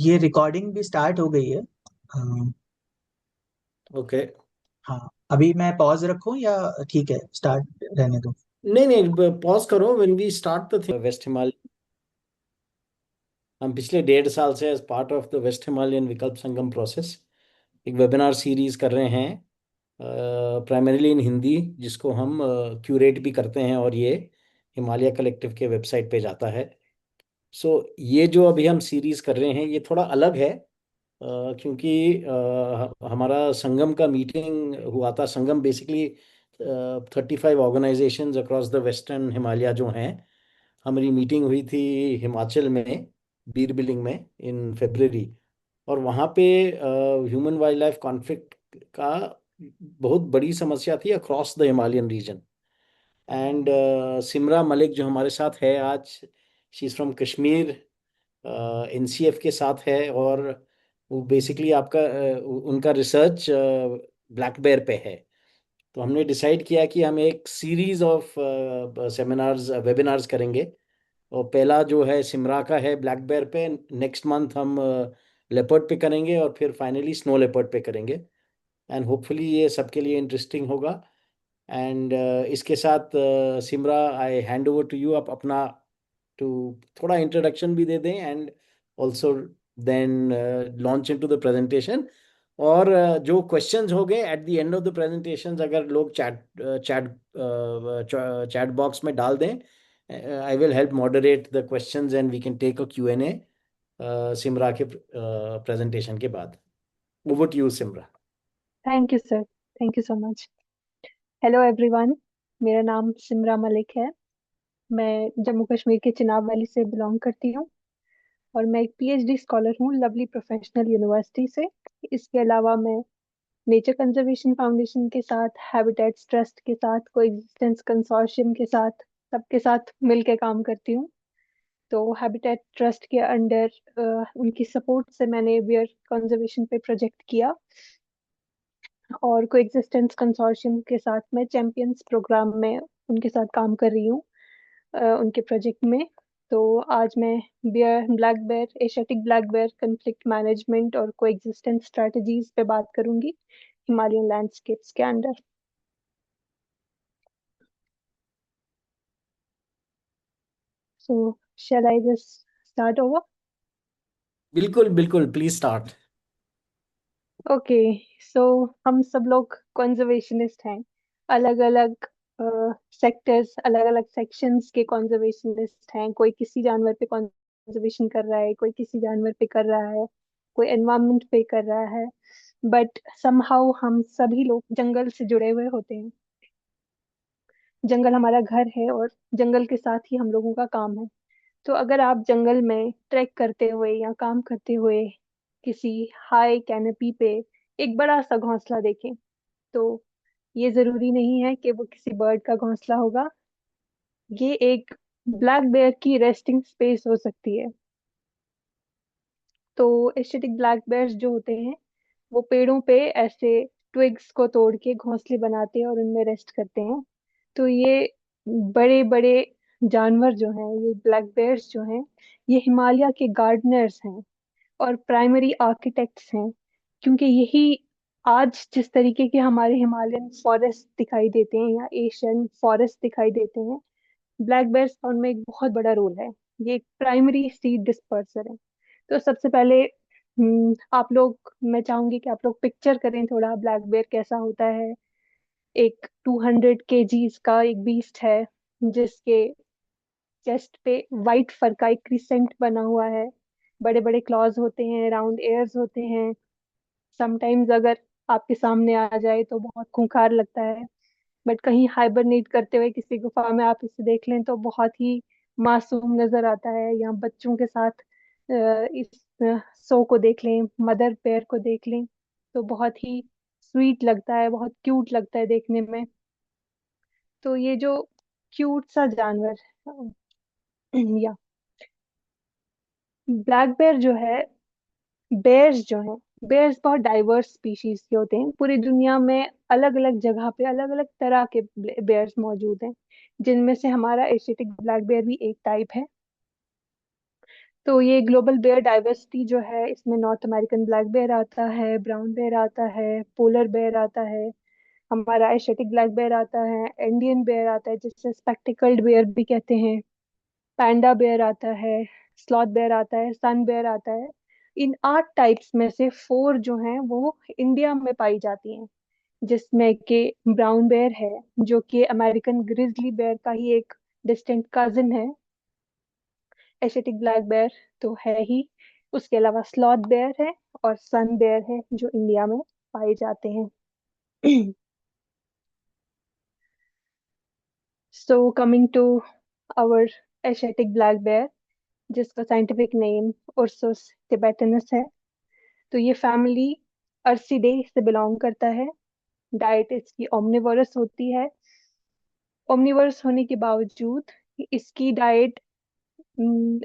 ये रिकॉर्डिंग भी स्टार्ट हो गई है। ओके। हाँ, अभी मैं पॉज रखूं या ठीक है स्टार्ट रहने दूं? नहीं नहीं, पॉज करो। When we start the west Himalaya, हम पिछले 1.5 साल से as part of the west Himalayan Vikalp Sangam process एक वेबिनार सीरीज कर रहे हैं, प्राइमरीली इन हिंदी, जिसको हम क्यूरेट भी करते हैं और ये हिमालय कलेक्टिव के वेबसाइट पे जाता है। सो ये जो अभी हम सीरीज कर रहे हैं ये थोड़ा अलग है, क्योंकि हमारा संगम का मीटिंग हुआ था। Sangam basically 35 organisations across the western Himalaya जो हैं, हमारी मीटिंग हुई थी हिमाचल में, बीर बिलिंग में, इन फेब्रवरी। और वहाँ पे ह्यूमन वाइल्ड लाइफ कॉन्फ्लिक्ट का बहुत बड़ी समस्या थी across the Himalayan region. And Simra Malik जो हमारे साथ है आज, she is from Kashmir, NCF के साथ है। और वो बेसिकली आपका उनका रिसर्च ब्लैक बेयर पे है। तो हमने डिसाइड किया कि हम एक सीरीज ऑफ सेमिनार्स वेबिनार्स करेंगे। और पहला जो है सिमरा का है ब्लैक बेयर पे, नेक्स्ट मंथ हम लेपर्ड पे करेंगे, और फिर फाइनली स्नो लेपर्ड पे करेंगे। एंड होपफुली ये सबके लिए इंटरेस्टिंग होगा। एंड इसके साथ Simra, I hand over to you. आप अपना टू थोड़ा इंट्रोडक्शन भी दे दें, and also then launch into the presentation. और जो क्वेश्चंस हो गए at the end of the presentation, अगर लोग चैट चैट चैट बॉक्स में डाल दें, I will help moderate the questions and we can take a Q&A Simra के प्रेजेंटेशन के बाद। Over to you Simra. Thank you sir. Thank you so much. Hello everyone. मेरा नाम सिमरा मलिक है। मैं जम्मू कश्मीर के चिनाब वैली से बिलोंग करती हूँ और मैं एक पीएचडी स्कॉलर हूँ लवली प्रोफेशनल यूनिवर्सिटी से। इसके अलावा मैं नेचर कंजर्वेशन फाउंडेशन के साथ, हैबिटेट्स ट्रस्ट के साथ, कोएग्जिस्टेंस कंसोर्शियम के साथ, सबके साथ मिलकर काम करती हूँ। तो हैबिटेट ट्रस्ट के अंडर उनकी सपोर्ट से मैंने बियर कंजर्वेशन पे प्रोजेक्ट किया, और कोएग्जिस्टेंस कंसोर्शियम के साथ मैं चैंपियंस प्रोग्राम में उनके साथ काम कर रही हूँ, उनके प्रोजेक्ट में। तो आज मैं black bear, Asiatic black bear conflict management और कोएग्जिस्टेंस स्ट्रेटजीज पे बात करूंगी हिमालयन लैंडस्केप्स के under. So shall I just start over? बिल्कुल बिल्कुल, प्लीज स्टार्ट। ओके। सो हम सब लोग कंजर्वेशनिस्ट हैं, अलग अलग सेक्टर्स, अलग अलग सेक्शंस के कंजर्वेशनिस्ट हैं। कोई किसी जानवर पे कंजर्वेशन कर रहा है, कोई किसी जानवर पे कर रहा है, कोई एनवायरनमेंट पे कर रहा है। बट समहाउ हम सभी लोग जंगल से जुड़े हुए होते हैं। जंगल हमारा घर है और जंगल के साथ ही हम लोगों का काम है। तो अगर आप जंगल में ट्रैक करते हुए या काम करते हुए किसी हाई कैनपी पे एक बड़ा सा घोंसला देखें, तो ये जरूरी नहीं है कि वो किसी बर्ड का घोंसला होगा। ये एक ब्लैक बेयर की रेस्टिंग स्पेस हो सकती है। तो एशियाटिक ब्लैक बेयर्स जो होते हैं वो पेड़ों पे ऐसे ट्विग्स को तोड़ के घोंसले बनाते हैं और उनमें रेस्ट करते हैं। तो ये बड़े बड़े जानवर जो हैं, ये ब्लैक बेयर्स जो हैं, ये हिमालय के गार्डनर्स हैं और प्राइमरी आर्किटेक्ट्स हैं। क्योंकि यही आज जिस तरीके के हमारे हिमालयन फॉरेस्ट दिखाई देते हैं या एशियन फॉरेस्ट दिखाई देते हैं, ब्लैक बेयर्स का उनमें एक बहुत बड़ा रोल है। ये एक प्राइमरी सीड डिस्पर्सर है। तो सबसे पहले आप लोग, मैं चाहूंगी कि आप लोग पिक्चर करें थोड़ा ब्लैक बेयर कैसा होता है। एक 200 kgs का एक बीस्ट है जिसके चेस्ट पे वाइट फर का एक क्रिसेंट बना हुआ है। बड़े बड़े क्लॉज होते हैं, राउंड एयर्स होते हैं। समटाइम्स अगर आपके सामने आ जाए तो बहुत खूंखार लगता है, बट कहीं हाइबरनेट करते हुए किसी गुफा में आप इसे देख लें तो बहुत ही मासूम नजर आता है। या बच्चों के साथ इस शो को देख लें, मदर पेयर को देख लें, तो बहुत ही स्वीट लगता है, बहुत क्यूट लगता है देखने में। तो ये जो क्यूट सा जानवर या ब्लैक बेयर जो है, बेयर्स जो हैं, बेयर्स बहुत डाइवर्स स्पीशीज के होते हैं। पूरी दुनिया में अलग अलग जगह पे अलग अलग तरह के बेयर्स मौजूद हैं, जिनमें से हमारा एशियाटिक ब्लैक बेयर भी एक टाइप है। तो ये ग्लोबल बेयर डाइवर्सिटी जो है, इसमें नॉर्थ अमेरिकन ब्लैक बेयर आता है, ब्राउन बेयर आता है, पोलर बेयर आता है, हमारा एशियाटिक ब्लैक बेयर आता है, इंडियन बेयर आता है जिसे स्पेक्टिकल्ड बेयर भी कहते हैं, पैंडा बेयर आता है, स्लॉथ बेयर आता है, सन बेयर आता है। इन 8 टाइप्स में से 4 जो हैं वो इंडिया में पाई जाती हैं, जिसमें कि ब्राउन बेयर है जो कि अमेरिकन ग्रिजली बेयर का ही एक डिस्टेंट कजिन है। एशियाटिक ब्लैक बेयर तो है ही, उसके अलावा स्लॉथ बेयर है और सन बेयर है जो इंडिया में पाए जाते हैं। So coming to our Asiatic black bear, जिसका साइंटिफिक नेम उर्सुस टिबेटनस है। तो ये फैमिली अर्सिडे से बिलोंग करता है। डाइट इसकी ओमनिवोरस होती है। ओमनिवोरस होने के बावजूद इसकी डाइट,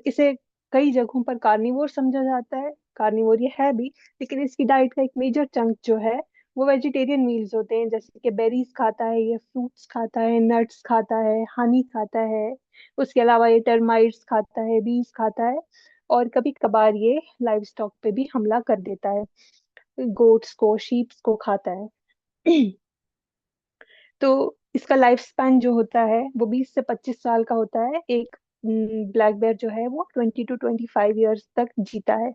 इसे कई जगहों पर कार्निवोर समझा जाता है, कार्निवोर ये है भी, लेकिन इसकी डाइट का एक मेजर चंक जो है वो वेजिटेरियन मील्स होते हैं, जैसे कि बेरीज खाता है, ये फ्रूट्स खाता है, नट्स खाता है, हनी खाता है। उसके अलावा ये टर्माइट्स खाता है, बीज खाता है, और कभी कभार ये लाइव स्टॉक पे भी हमला कर देता है, गोट्स को, शीप्स को खाता है। तो इसका लाइफ स्पैन जो होता है वो 20 से 25 साल का होता है। एक ब्लैक बेयर जो है वो 20 to 25 ईयर्स तक जीता है।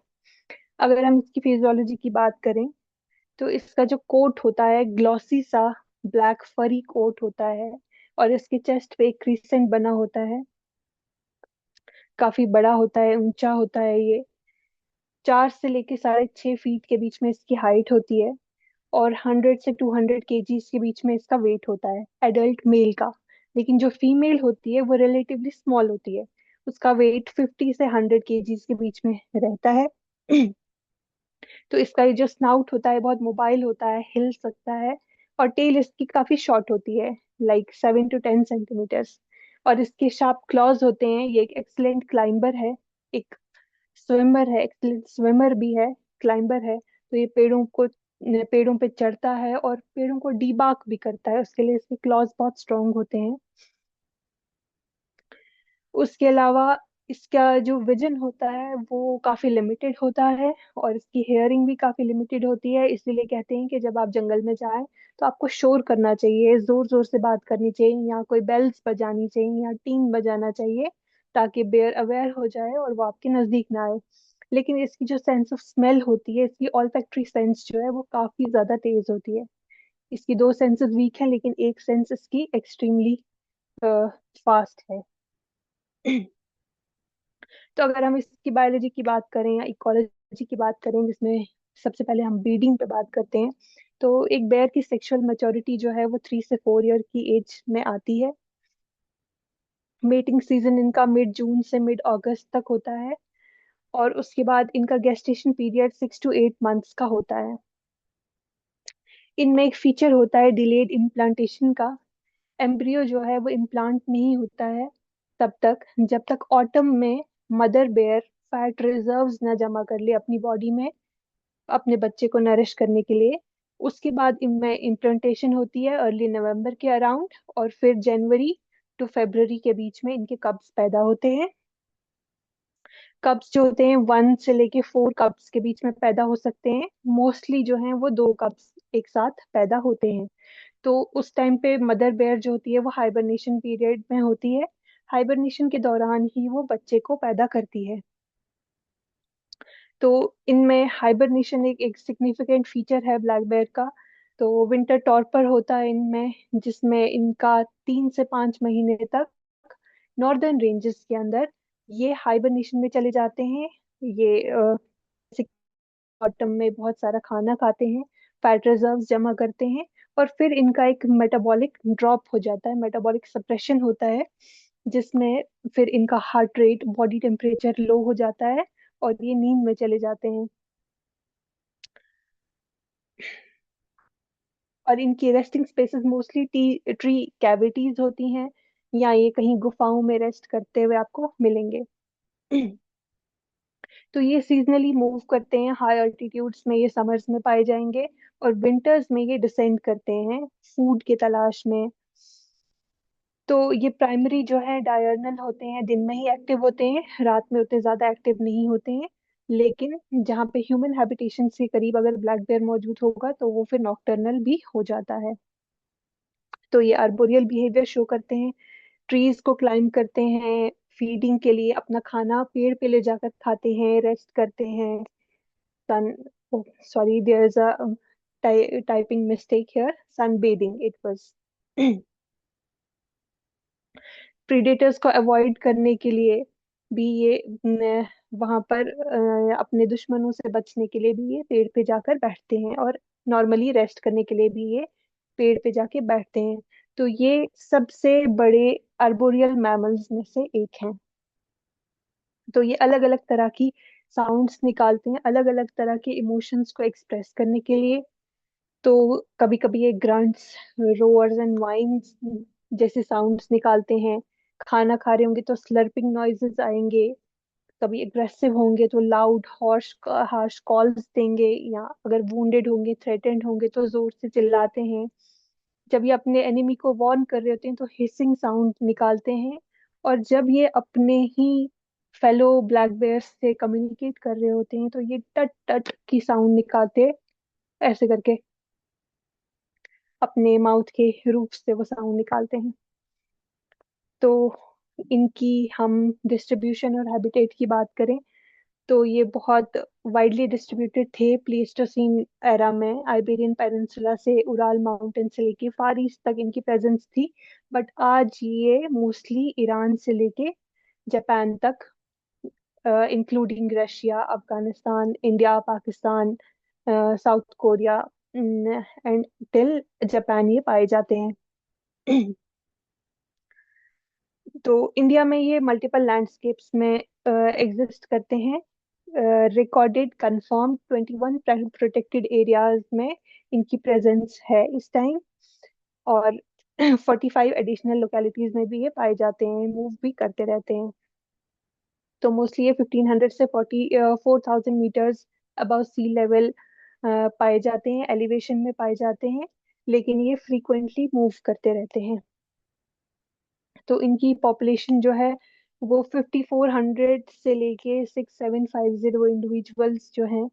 अगर हम इसकी फिजियोलॉजी की बात करें, तो इसका जो कोट होता है ग्लॉसी सा ब्लैक फरी कोट होता है, और इसके चेस्ट पे एक क्रीसेंट बना होता है, काफी बड़ा होता है, ऊंचा होता है ये। 4 से लेके 6.5 फीट के बीच में इसकी हाइट होती है, और 100 से 200 केजीज के बीच में इसका वेट होता है एडल्ट मेल का। लेकिन जो फीमेल होती है वो रिलेटिवली स्मॉल होती है, उसका वेट 50 से 100 केजीज के बीच में रहता है। तो इसका ये जो स्नाउट होता है बहुत मोबाइल होता है, हिल सकता है, और टेल इसकी काफी शॉर्ट होती है, लाइक 7 to 10 सेंटीमीटर्स। और इसके शार्प क्लॉज होते हैं। ये एक एक्सलेंट क्लाइंबर है, एक स्विमर है, एक्सलेंट स्विमर भी है, क्लाइंबर है। तो ये पेड़ों पे चढ़ता है और पेड़ों को डीबार्क भी करता है, उसके लिए इसके क्लॉज बहुत स्ट्रांग होते हैं। उसके अलावा इसका जो विजन होता है वो काफी लिमिटेड होता है, और इसकी हेयरिंग भी काफी लिमिटेड होती है। इसीलिए कहते हैं कि जब आप जंगल में जाएं तो आपको शोर करना चाहिए, जोर जोर से बात करनी चाहिए, या कोई बेल्स बजानी चाहिए, या टीन बजाना चाहिए, ताकि बेयर अवेयर हो जाए और वो आपके नजदीक ना आए। लेकिन इसकी जो सेंस ऑफ स्मेल होती है, इसकी ऑल्फैक्टरी सेंस जो है वो काफी ज्यादा तेज होती है। इसकी 2 सेंसेस वीक है, लेकिन एक सेंस इसकी एक्सट्रीमली फास्ट है। तो अगर हम इसकी बायोलॉजी की बात करें या इकोलॉजी की बात करें, जिसमें सबसे पहले हम ब्रीडिंग पे बात करते हैं, तो एक बेयर की सेक्सुअल मैच्योरिटी जो है वो 3 से 4 ईयर की एज में आती है। मेटिंग सीजन इनका मिड जून से मिड अगस्त तक होता है, और उसके बाद इनका गेस्टेशन पीरियड 6 to 8 मंथ्स का होता है। इनमें एक फीचर होता है डिलेड इम्प्लांटेशन का। एम्ब्रियो जो है वो इम्प्लांट नहीं होता है तब तक जब तक ऑटम में मदर बेयर फैट रिजर्व्स न जमा कर ले अपनी बॉडी में, अपने बच्चे को नरिश करने के लिए। उसके बाद इनमें इम्प्लांटेशन होती है अर्ली नवंबर के अराउंड, और फिर जनवरी टू फरवरी के बीच में इनके कब्स पैदा होते हैं। कब्स जो होते हैं 1 से लेके 4 कब्स के बीच में पैदा हो सकते हैं। मोस्टली जो हैं वो 2 कब्स एक साथ पैदा होते हैं। तो उस टाइम पे मदर बेयर जो होती है वो हाइबरनेशन पीरियड में होती है। हाइबरनेशन के दौरान ही वो बच्चे को पैदा करती है। तो इनमें हाइबरनेशन एक सिग्निफिकेंट फीचर है ब्लैक बेयर का। तो विंटर टॉर्पर होता है इनमें, जिसमें इनका 3 से 5 महीने तक नॉर्दर्न रेंजेस के अंदर ये हाइबरनेशन में चले जाते हैं। ये ऑटम में बहुत सारा खाना खाते हैं, फैट रिजर्व्स जमा करते हैं, और फिर इनका एक मेटाबॉलिक ड्रॉप हो जाता है, मेटाबॉलिक सप्रेशन होता है, जिसमें फिर इनका heart rate, body temperature low हो जाता है, और ये नींद में चले जाते हैं। और इनकी resting spaces mostly tree cavities होती हैं, या ये कहीं गुफाओं में रेस्ट करते हुए आपको मिलेंगे। तो ये सीजनली मूव करते हैं, हाई अल्टीट्यूड्स में ये समर्स में पाए जाएंगे, और विंटर्स में ये डिसेंड करते हैं फूड की तलाश में। तो ये प्राइमरी जो है डायर्नल होते हैं, दिन में ही एक्टिव होते हैं, रात में उतने ज्यादा एक्टिव नहीं होते हैं। लेकिन जहाँ पे ह्यूमन हैबिटेशन के करीब अगर ब्लैक बेयर मौजूद होगा तो वो फिर नॉकटर्नल भी हो जाता है। तो ये आर्बोरियल बिहेवियर शो करते हैं, ट्रीज को क्लाइंब करते हैं, फीडिंग के लिए अपना खाना पेड़ पे ले जाकर खाते हैं, रेस्ट करते हैं। Sun sorry, there is a typing mistake here, sunbathing it was. Predators को अवॉइड करने के लिए भी ये वहां पर अपने दुश्मनों से बचने के लिए भी ये पेड़ पे जाकर बैठते हैं, और नॉर्मली रेस्ट करने के लिए भी ये पेड़ पे जाके बैठते हैं। तो ये सबसे बड़े अर्बोरियल मैमल्स में से एक हैं। तो ये अलग अलग तरह की साउंड्स निकालते हैं, अलग अलग तरह के इमोशंस को एक्सप्रेस करने के लिए। तो कभी कभी ये ग्रंट्स, रोअर्स एंड वाइन्स जैसे साउंड्स निकालते हैं। खाना खा रहे होंगे तो स्लर्पिंग नॉइजेस आएंगे। कभी एग्रेसिव होंगे तो लाउड हॉर्श हार्श कॉल्स देंगे, या अगर वुंडेड होंगे, थ्रेटेंड होंगे तो जोर से चिल्लाते हैं। जब ये अपने एनिमी को वॉर्न कर रहे होते हैं तो हिसिंग साउंड निकालते हैं। और जब ये अपने ही फेलो ब्लैक बेयर्स से कम्युनिकेट कर रहे होते हैं तो ये टट टट की साउंड निकालते हैं, ऐसे करके अपने माउथ के रूप से वो साउंड निकालते हैं। तो इनकी हम डिस्ट्रीब्यूशन और हैबिटेट की बात करें तो ये बहुत वाइडली डिस्ट्रीब्यूटेड थे प्लीस्टोसीन एरा में। आइबेरियन पेनिनसुला से उराल माउंटेन से लेके फार ईस्ट तक इनकी प्रेजेंस थी। बट आज ये मोस्टली ईरान से लेके जापान तक, including Russia, Afghanistan, India, Pakistan, south Korea and till Japan ये पाए जाते हैं। तो इंडिया में ये मल्टीपल लैंडस्केप्स में एग्जिस्ट करते हैं। रिकॉर्डेड कंफर्म 21 प्रोटेक्टेड एरियाज में इनकी प्रेजेंस है इस टाइम। और 45 एडिशनल लोकेलिटीज में भी ये पाए जाते हैं, मूव भी करते रहते हैं। तो मोस्टली ये 1500 से 4000 मीटर्स अबव सी लेवल पाए जाते हैं, एलिवेशन में पाए जाते हैं। लेकिन ये फ्रीक्वेंटली मूव करते रहते हैं। तो इनकी पॉपुलेशन जो है वो 5400 से लेके 6750 इंडिविजुअल्स जो हैं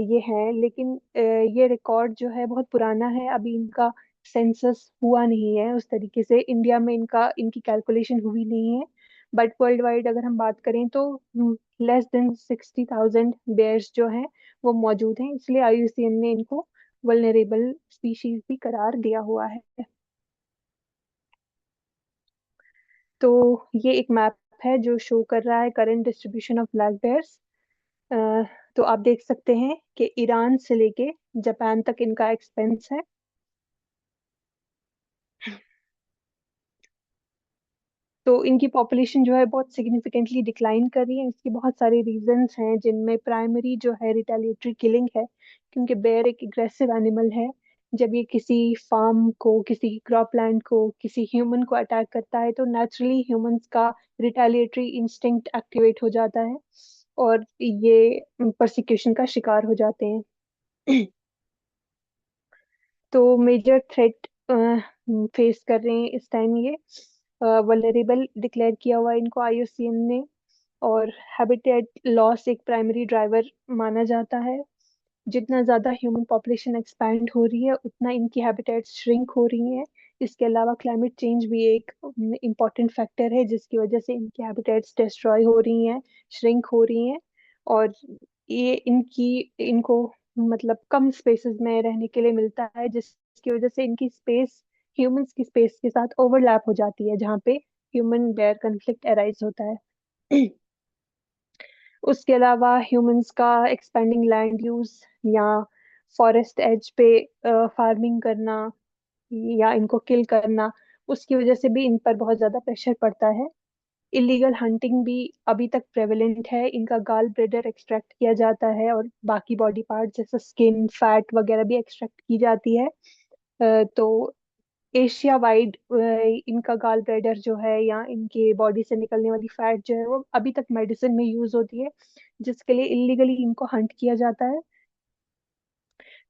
ये हैं। लेकिन ये रिकॉर्ड जो है बहुत पुराना है, अभी इनका सेंसस हुआ नहीं है उस तरीके से, इंडिया में इनकी कैलकुलेशन हुई नहीं है। बट वर्ल्ड वाइड अगर हम बात करें तो लेस देन 60,000 बेयर्स जो हैं वो मौजूद हैं, इसलिए IUCN ने इनको वल्नरेबल स्पीशीज भी करार दिया हुआ है। तो ये एक मैप है जो शो कर रहा है current distribution of black bears. तो आप देख सकते हैं कि ईरान से लेके जापान तक इनका एक्सपेंस है। तो इनकी पॉपुलेशन जो है बहुत सिग्निफिकेंटली डिक्लाइन कर रही है। इसके बहुत सारे रीजंस हैं, जिनमें प्राइमरी जो है रिटेलिएटरी किलिंग है, क्योंकि बेयर एक एग्रेसिव एनिमल है। जब ये किसी फार्म को, किसी क्रॉपलैंड को, किसी ह्यूमन को अटैक करता है तो नेचुरली ह्यूमंस का रिटेलिएटरी इंस्टिंक्ट एक्टिवेट हो जाता है और ये परसिक्यूशन का शिकार हो जाते हैं। तो मेजर थ्रेट फेस कर रहे हैं इस टाइम ये, वल्नरेबल डिक्लेयर किया हुआ है इनको IUCN ने। और हैबिटेट लॉस एक प्राइमरी ड्राइवर माना जाता है। जितना ज्यादा ह्यूमन पॉपुलेशन एक्सपैंड हो रही है उतना इनकी हैबिटेट्स श्रिंक हो रही हैं। इसके अलावा क्लाइमेट चेंज भी एक इम्पॉर्टेंट फैक्टर है जिसकी वजह से इनकी हैबिटेट्स डिस्ट्रॉय हो रही हैं, श्रिंक हो रही हैं। और ये इनको मतलब कम स्पेसेस में रहने के लिए मिलता है, जिसकी वजह से इनकी स्पेस ह्यूमंस की स्पेस के साथ ओवरलैप हो जाती है, जहाँ पे ह्यूमन बेयर कन्फ्लिक्ट अराइज होता है। उसके अलावा ह्यूमंस का एक्सपेंडिंग लैंड यूज या फॉरेस्ट एज पे फार्मिंग करना या इनको किल करना, उसकी वजह से भी इन पर बहुत ज्यादा प्रेशर पड़ता है। इलीगल हंटिंग भी अभी तक प्रेवलेंट है। इनका गाल ब्लेडर एक्सट्रैक्ट किया जाता है और बाकी बॉडी पार्ट जैसे स्किन, फैट वगैरह भी एक्सट्रैक्ट की जाती है। तो एशिया वाइड इनका गाल ब्लैडर जो है या इनके बॉडी से निकलने वाली फैट जो है वो अभी तक मेडिसिन में यूज होती है, जिसके लिए इलीगली इनको हंट किया जाता है।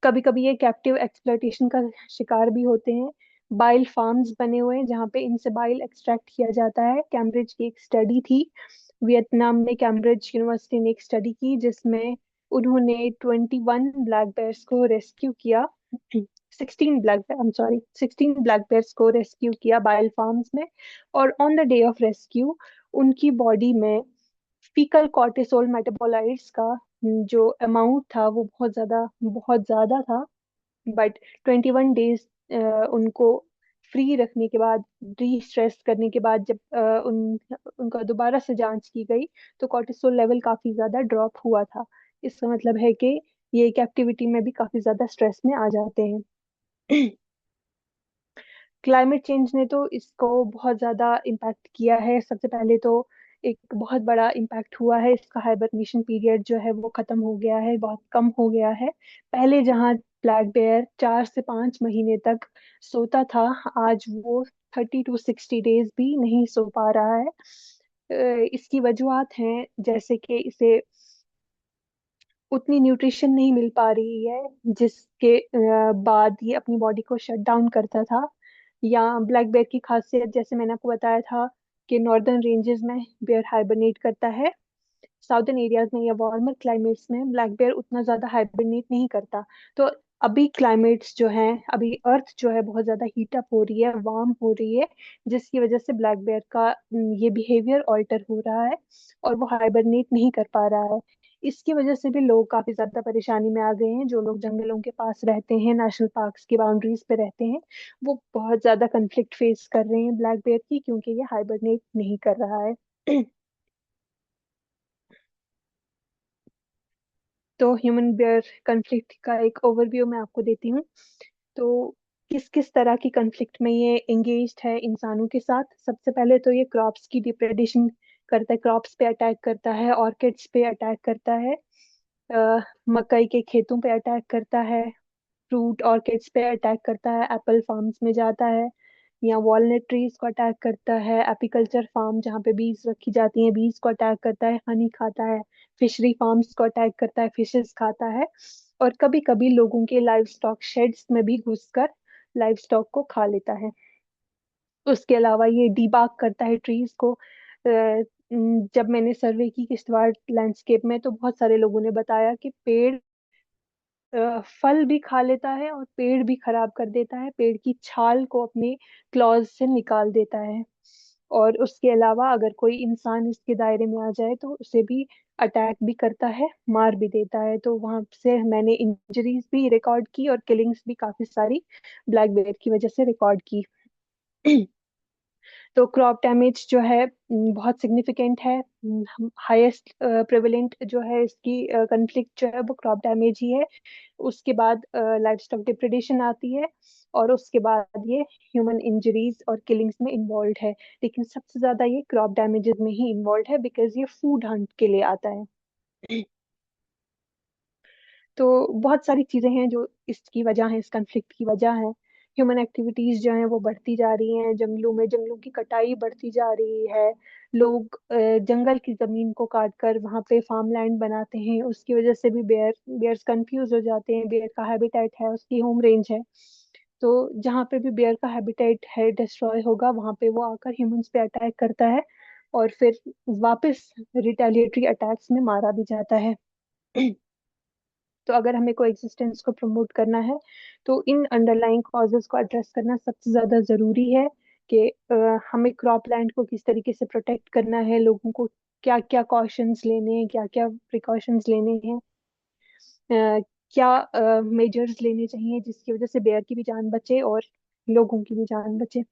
कभी कभी ये कैप्टिव एक्सप्लॉइटेशन का शिकार भी होते हैं। बाइल फार्म्स बने हुए हैं जहाँ पे इनसे बाइल एक्सट्रैक्ट किया जाता है। कैम्ब्रिज की एक स्टडी थी, वियतनाम में कैम्ब्रिज यूनिवर्सिटी ने एक स्टडी की जिसमें उन्होंने 21 ब्लैक बेयर्स को रेस्क्यू किया। 16 ब्लैक बेयर्स को रेस्क्यू किया बाइल फार्म्स में। और on the day of rescue उनकी बॉडी में फीकल कॉर्टिसोल मेटाबोलाइट्स का जो अमाउंट था वो बहुत ज्यादा था। बट 21 डेज उनको फ्री रखने के बाद, डी स्ट्रेस करने के बाद, जब उनका दोबारा से जांच की गई तो कॉर्टिसोल लेवल काफी ज्यादा ड्रॉप हुआ था। इसका मतलब है कि ये कैप्टिविटी में भी काफी ज्यादा स्ट्रेस में आ जाते हैं। क्लाइमेट चेंज ने तो इसको बहुत ज्यादा इम्पैक्ट किया है। सबसे पहले तो एक बहुत बड़ा इम्पैक्ट हुआ है, इसका हाइबरनेशन पीरियड जो है वो खत्म हो गया है, बहुत कम हो गया है। पहले जहाँ ब्लैक बेयर 4 से 5 महीने तक सोता था, आज वो 30 to 60 डेज भी नहीं सो पा रहा है। इसकी वजूहत हैं जैसे कि इसे उतनी न्यूट्रिशन नहीं मिल पा रही है जिसके बाद ये अपनी बॉडी को शट डाउन करता था। या ब्लैक बेयर की खासियत जैसे मैंने आपको बताया था कि नॉर्दर्न रेंजेस में बेयर हाइबरनेट करता है, साउदर्न एरियाज में या वार्मर क्लाइमेट्स में ब्लैक बेयर उतना ज्यादा हाइबरनेट नहीं करता। तो अभी क्लाइमेट्स जो हैं, अभी अर्थ जो है बहुत ज्यादा हीट अप हो रही है, वार्म हो रही है, जिसकी वजह से ब्लैक बेयर का ये बिहेवियर ऑल्टर हो रहा है और वो हाइबरनेट नहीं कर पा रहा है। इसकी वजह से भी लोग काफी ज्यादा परेशानी में आ गए हैं। जो लोग जंगलों के पास रहते हैं, नेशनल पार्क्स की बाउंड्रीज पे रहते हैं, वो बहुत ज्यादा कंफ्लिक्ट फेस कर रहे हैं ब्लैक बेयर की, क्योंकि ये हाइबरनेट नहीं कर रहा है। तो ह्यूमन बेयर कंफ्लिक्ट का एक ओवरव्यू मैं आपको देती हूँ। तो किस किस तरह की कंफ्लिक्ट में ये एंगेज्ड है इंसानों के साथ। सबसे पहले तो ये क्रॉप्स की डिप्रेडेशन करता है, क्रॉप्स पे अटैक करता है, ऑर्किड्स पे अटैक करता है, मकई के खेतों पे अटैक करता है, फ्रूट ऑर्किड्स पे अटैक करता है, एप्पल फार्म्स में जाता है, या वॉलनट ट्रीज को अटैक करता है, एपिकल्चर फार्म जहाँ पे बीज रखी जाती हैं बीज को अटैक करता है, हनी खाता है, फिशरी फार्म्स को अटैक करता है, फिशेस खाता है, और कभी कभी लोगों के लाइव स्टॉक शेड्स में भी घुसकर लाइव स्टॉक को खा लेता है। उसके अलावा ये डीबाग करता है ट्रीज को। जब मैंने सर्वे की किश्तवाड़ लैंडस्केप में, तो बहुत सारे लोगों ने बताया कि पेड़ फल भी खा लेता है और पेड़ भी खराब कर देता है, पेड़ की छाल को अपने क्लॉज से निकाल देता है। और उसके अलावा अगर कोई इंसान इसके दायरे में आ जाए तो उसे भी अटैक भी करता है, मार भी देता है। तो वहां से मैंने इंजरीज भी रिकॉर्ड की और किलिंग्स भी काफी सारी ब्लैक बेयर की वजह से रिकॉर्ड की। तो क्रॉप डैमेज जो है बहुत सिग्निफिकेंट है। हाईएस्ट प्रेवलेंट जो है इसकी कंफ्लिक्ट जो है वो क्रॉप डैमेज ही है। उसके बाद लाइफ स्टॉक डिप्रेडेशन आती है, और उसके बाद ये ह्यूमन इंजरीज और किलिंग्स में इन्वॉल्व है। लेकिन सबसे ज्यादा ये क्रॉप डैमेजेस में ही इन्वॉल्व है, बिकॉज ये फूड हंट के लिए आता है। तो बहुत सारी चीजें हैं जो इसकी वजह है, इस कंफ्लिक्ट की वजह है। ह्यूमन एक्टिविटीज जो हैं वो बढ़ती जा रही हैं, जंगलों की कटाई बढ़ती जा रही है। लोग जंगल की जमीन को काट कर वहां पे फार्म लैंड बनाते हैं, उसकी वजह से भी बेयर्स कंफ्यूज हो जाते हैं। बेयर का हैबिटेट है, उसकी होम रेंज है, तो जहाँ पे भी बेयर का हैबिटेट है डिस्ट्रॉय होगा, वहां पे वो आकर ह्यूमंस पे अटैक करता है और फिर वापस रिटेलिएटरी अटैक्स में मारा भी जाता है। तो अगर हमें को एग्जिस्टेंस को प्रमोट करना है तो इन अंडरलाइंग कॉजेज को एड्रेस करना सबसे ज्यादा जरूरी है। कि हमें क्रॉप लैंड को किस तरीके से प्रोटेक्ट करना है, लोगों को क्या क्या कॉशंस लेने हैं, क्या क्या प्रिकॉशंस लेने हैं, क्या मेजर्स लेने चाहिए जिसकी वजह से बेयर की भी जान बचे और लोगों की भी जान बचे।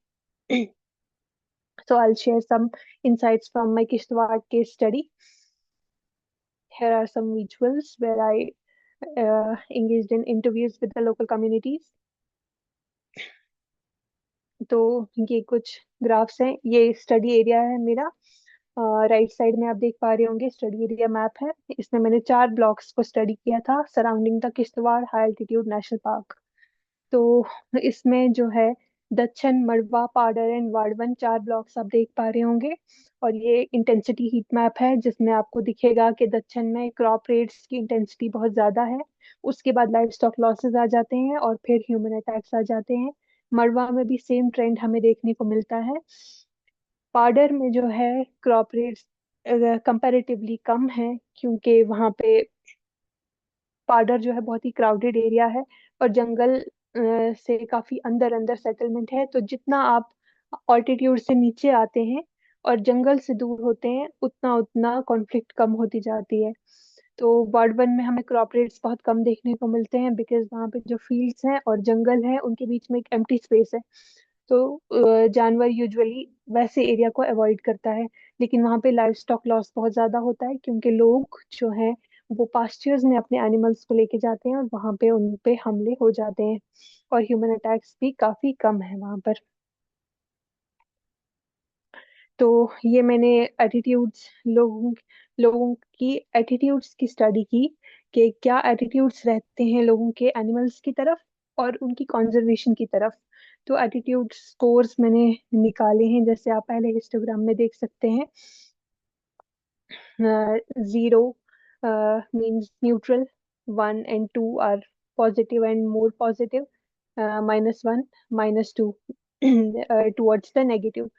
So I'll share some insights from my Kishtwar case study. Here are some visuals where I engaged in interviews with the local communities. तो ये कुछ ग्राफ्स हैं, ये स्टडी एरिया है मेरा। राइट साइड में आप देख पा रहे होंगे स्टडी एरिया मैप है। इसमें मैंने 4 ब्लॉक्स को स्टडी किया था surrounding the Kishtwar high altitude national park. तो इसमें जो है दच्छन, मड़वा, पाडर एंड वाड़वन 4 ब्लॉक्स आप देख पा रहे होंगे। और ये इंटेंसिटी हीट मैप है जिसमें आपको दिखेगा कि दच्छन में क्रॉप रेट्स की इंटेंसिटी बहुत ज्यादा है, उसके बाद लाइव स्टॉक लॉसेस आ जाते हैं और फिर ह्यूमन अटैक्स आ जाते हैं। मड़वा में भी सेम ट्रेंड हमें देखने को मिलता है। पाडर में जो है क्रॉप रेट्स कंपैरेटिवली कम है, क्योंकि वहाँ पे पाडर जो है बहुत ही क्राउडेड एरिया है और जंगल से काफी अंदर अंदर सेटलमेंट है। तो जितना आप ऑल्टीट्यूड से नीचे आते हैं और जंगल से दूर होते हैं, उतना उतना कॉन्फ्लिक्ट कम होती जाती है। तो वार्ड वन में हमें क्रॉप रेट्स बहुत कम देखने को मिलते हैं, बिकॉज वहाँ पे जो फील्ड्स हैं और जंगल है उनके बीच में एक एम्प्टी स्पेस है। तो जानवर यूजुअली वैसे एरिया को अवॉइड करता है। लेकिन वहाँ पे लाइव स्टॉक लॉस बहुत ज्यादा होता है, क्योंकि लोग जो हैं वो पास्चर्स में अपने एनिमल्स को लेके जाते हैं और वहां पे उन पे हमले हो जाते हैं। और ह्यूमन अटैक्स भी काफी कम है वहां पर। तो ये मैंने एटीट्यूड्स, लोगों लोगों की एटीट्यूड्स की स्टडी की कि क्या एटीट्यूड्स रहते हैं लोगों के एनिमल्स की तरफ और उनकी कंजर्वेशन की तरफ। तो एटीट्यूड स्कोर्स मैंने निकाले हैं, जैसे आप पहले हिस्टोग्राम में देख सकते हैं। 0 means neutral, 1 and 2 are positive and more positive, -1, -2 towards the negative।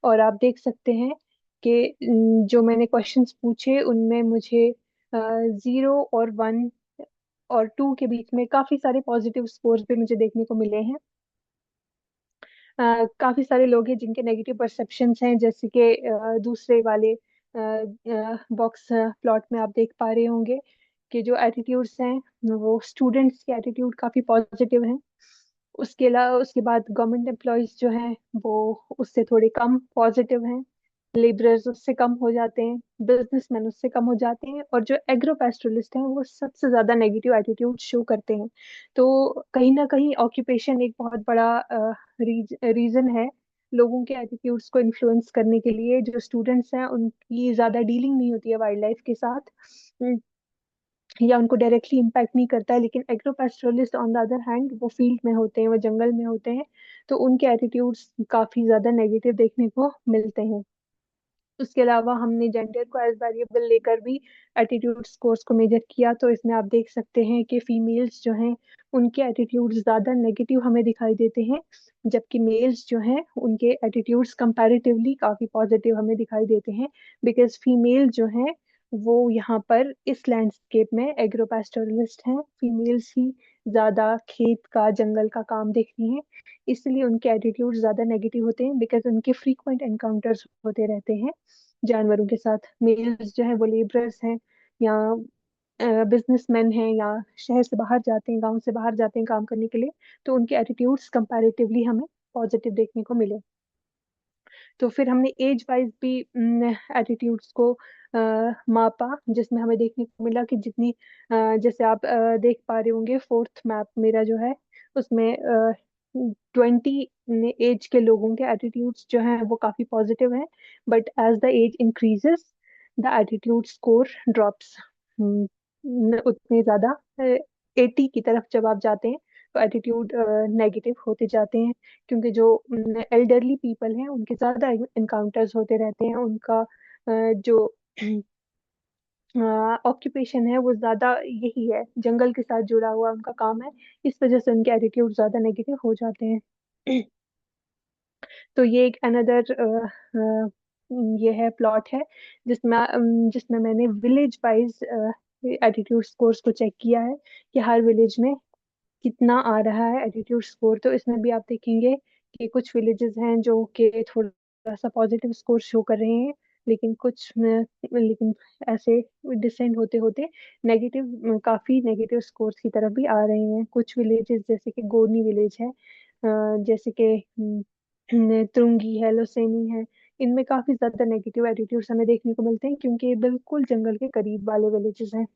और आप देख सकते हैं कि जो मैंने क्वेश्चंस पूछे उनमें मुझे 0 और 1 और 2 के बीच में काफी सारे पॉजिटिव स्कोर्स भी मुझे देखने को मिले हैं। काफी सारे लोग हैं जिनके नेगेटिव परसेप्शंस हैं, जैसे कि दूसरे वाले बॉक्स प्लॉट में आप देख पा रहे होंगे कि जो एटीट्यूड्स हैं वो स्टूडेंट्स के एटीट्यूड काफी पॉजिटिव हैं। उसके अलावा उसके बाद गवर्नमेंट एम्प्लॉयज जो हैं वो उससे थोड़े कम पॉजिटिव हैं। लेबरर्स उससे कम हो जाते हैं, बिजनेसमैन उससे कम हो जाते हैं, और जो एग्रो पैस्टोरलिस्ट हैं वो सबसे ज्यादा नेगेटिव एटीट्यूड शो करते हैं। तो कहीं ना कहीं ऑक्यूपेशन एक बहुत बड़ा रीजन है लोगों के एटीट्यूड्स को इन्फ्लुएंस करने के लिए। जो स्टूडेंट्स हैं उनकी ज्यादा डीलिंग नहीं होती है वाइल्ड लाइफ के साथ, या उनको डायरेक्टली इम्पैक्ट नहीं करता है। लेकिन agro pastoralist on the other hand वो फील्ड में होते हैं, वो जंगल में होते हैं, तो उनके एटीट्यूड्स काफी ज्यादा नेगेटिव देखने को मिलते हैं। उसके अलावा हमने जेंडर को एज वेरिएबल लेकर भी एटीट्यूड स्कोर्स को मेजर किया। तो इसमें आप देख सकते हैं कि फीमेल्स जो हैं उनके एटीट्यूड्स ज्यादा नेगेटिव हमें दिखाई देते हैं, जबकि मेल्स जो हैं उनके एटीट्यूड्स कंपैरेटिवली काफी पॉजिटिव हमें दिखाई देते हैं। बिकॉज फीमेल जो हैं वो यहाँ पर इस लैंडस्केप में एग्रो पैस्टोरलिस्ट हैं, फीमेल्स ही ज्यादा खेत का जंगल का काम देखती हैं, इसलिए उनके एटीट्यूड ज्यादा नेगेटिव होते हैं, बिकॉज उनके फ्रीक्वेंट एनकाउंटर्स होते रहते हैं जानवरों के साथ। मेल्स जो है वो लेबरर्स हैं या बिजनेसमैन हैं या शहर से बाहर जाते हैं, गांव से बाहर जाते हैं काम करने के लिए, तो उनके एटीट्यूड्स कंपैरेटिवली हमें पॉजिटिव देखने को मिले। तो फिर हमने एज वाइज भी एटीट्यूड्स को मापा, जिसमें हमें देखने को मिला कि जितनी जैसे आप देख पा रहे होंगे फोर्थ मैप मेरा जो है उसमें 20 एज के लोगों के एटीट्यूड्स जो हैं वो काफी पॉजिटिव हैं। But as the age increases the attitude score drops, उतने ज्यादा 80 की तरफ जब आप जाते हैं तो एटीट्यूड नेगेटिव होते जाते हैं, क्योंकि जो एल्डरली पीपल हैं उनके ज्यादा इनकाउंटर्स होते रहते हैं। उनका जो ऑक्यूपेशन है वो ज्यादा यही है, जंगल के साथ जुड़ा हुआ उनका काम है, इस वजह से उनके एटीट्यूड ज्यादा नेगेटिव हो जाते हैं। तो ये एक अनदर ये है प्लॉट है जिसमें मैंने विलेज वाइज एटीट्यूड स्कोर्स को चेक किया है कि हर विलेज में कितना आ रहा है एटीट्यूड स्कोर। तो इसमें भी आप देखेंगे कि कुछ विलेजेस हैं जो कि थोड़ा सा पॉजिटिव स्कोर शो कर रहे हैं, लेकिन कुछ में लेकिन ऐसे डिसेंड होते होते नेगेटिव, काफी नेगेटिव स्कोर्स की तरफ भी आ रहे हैं। कुछ विलेजेस जैसे कि गोरनी विलेज है, जैसे कि तुंगी है, लोसेनी है, इनमें काफी ज्यादा नेगेटिव एटीट्यूड्स हमें देखने को मिलते हैं, क्योंकि ये बिल्कुल जंगल के करीब वाले विलेजेस हैं।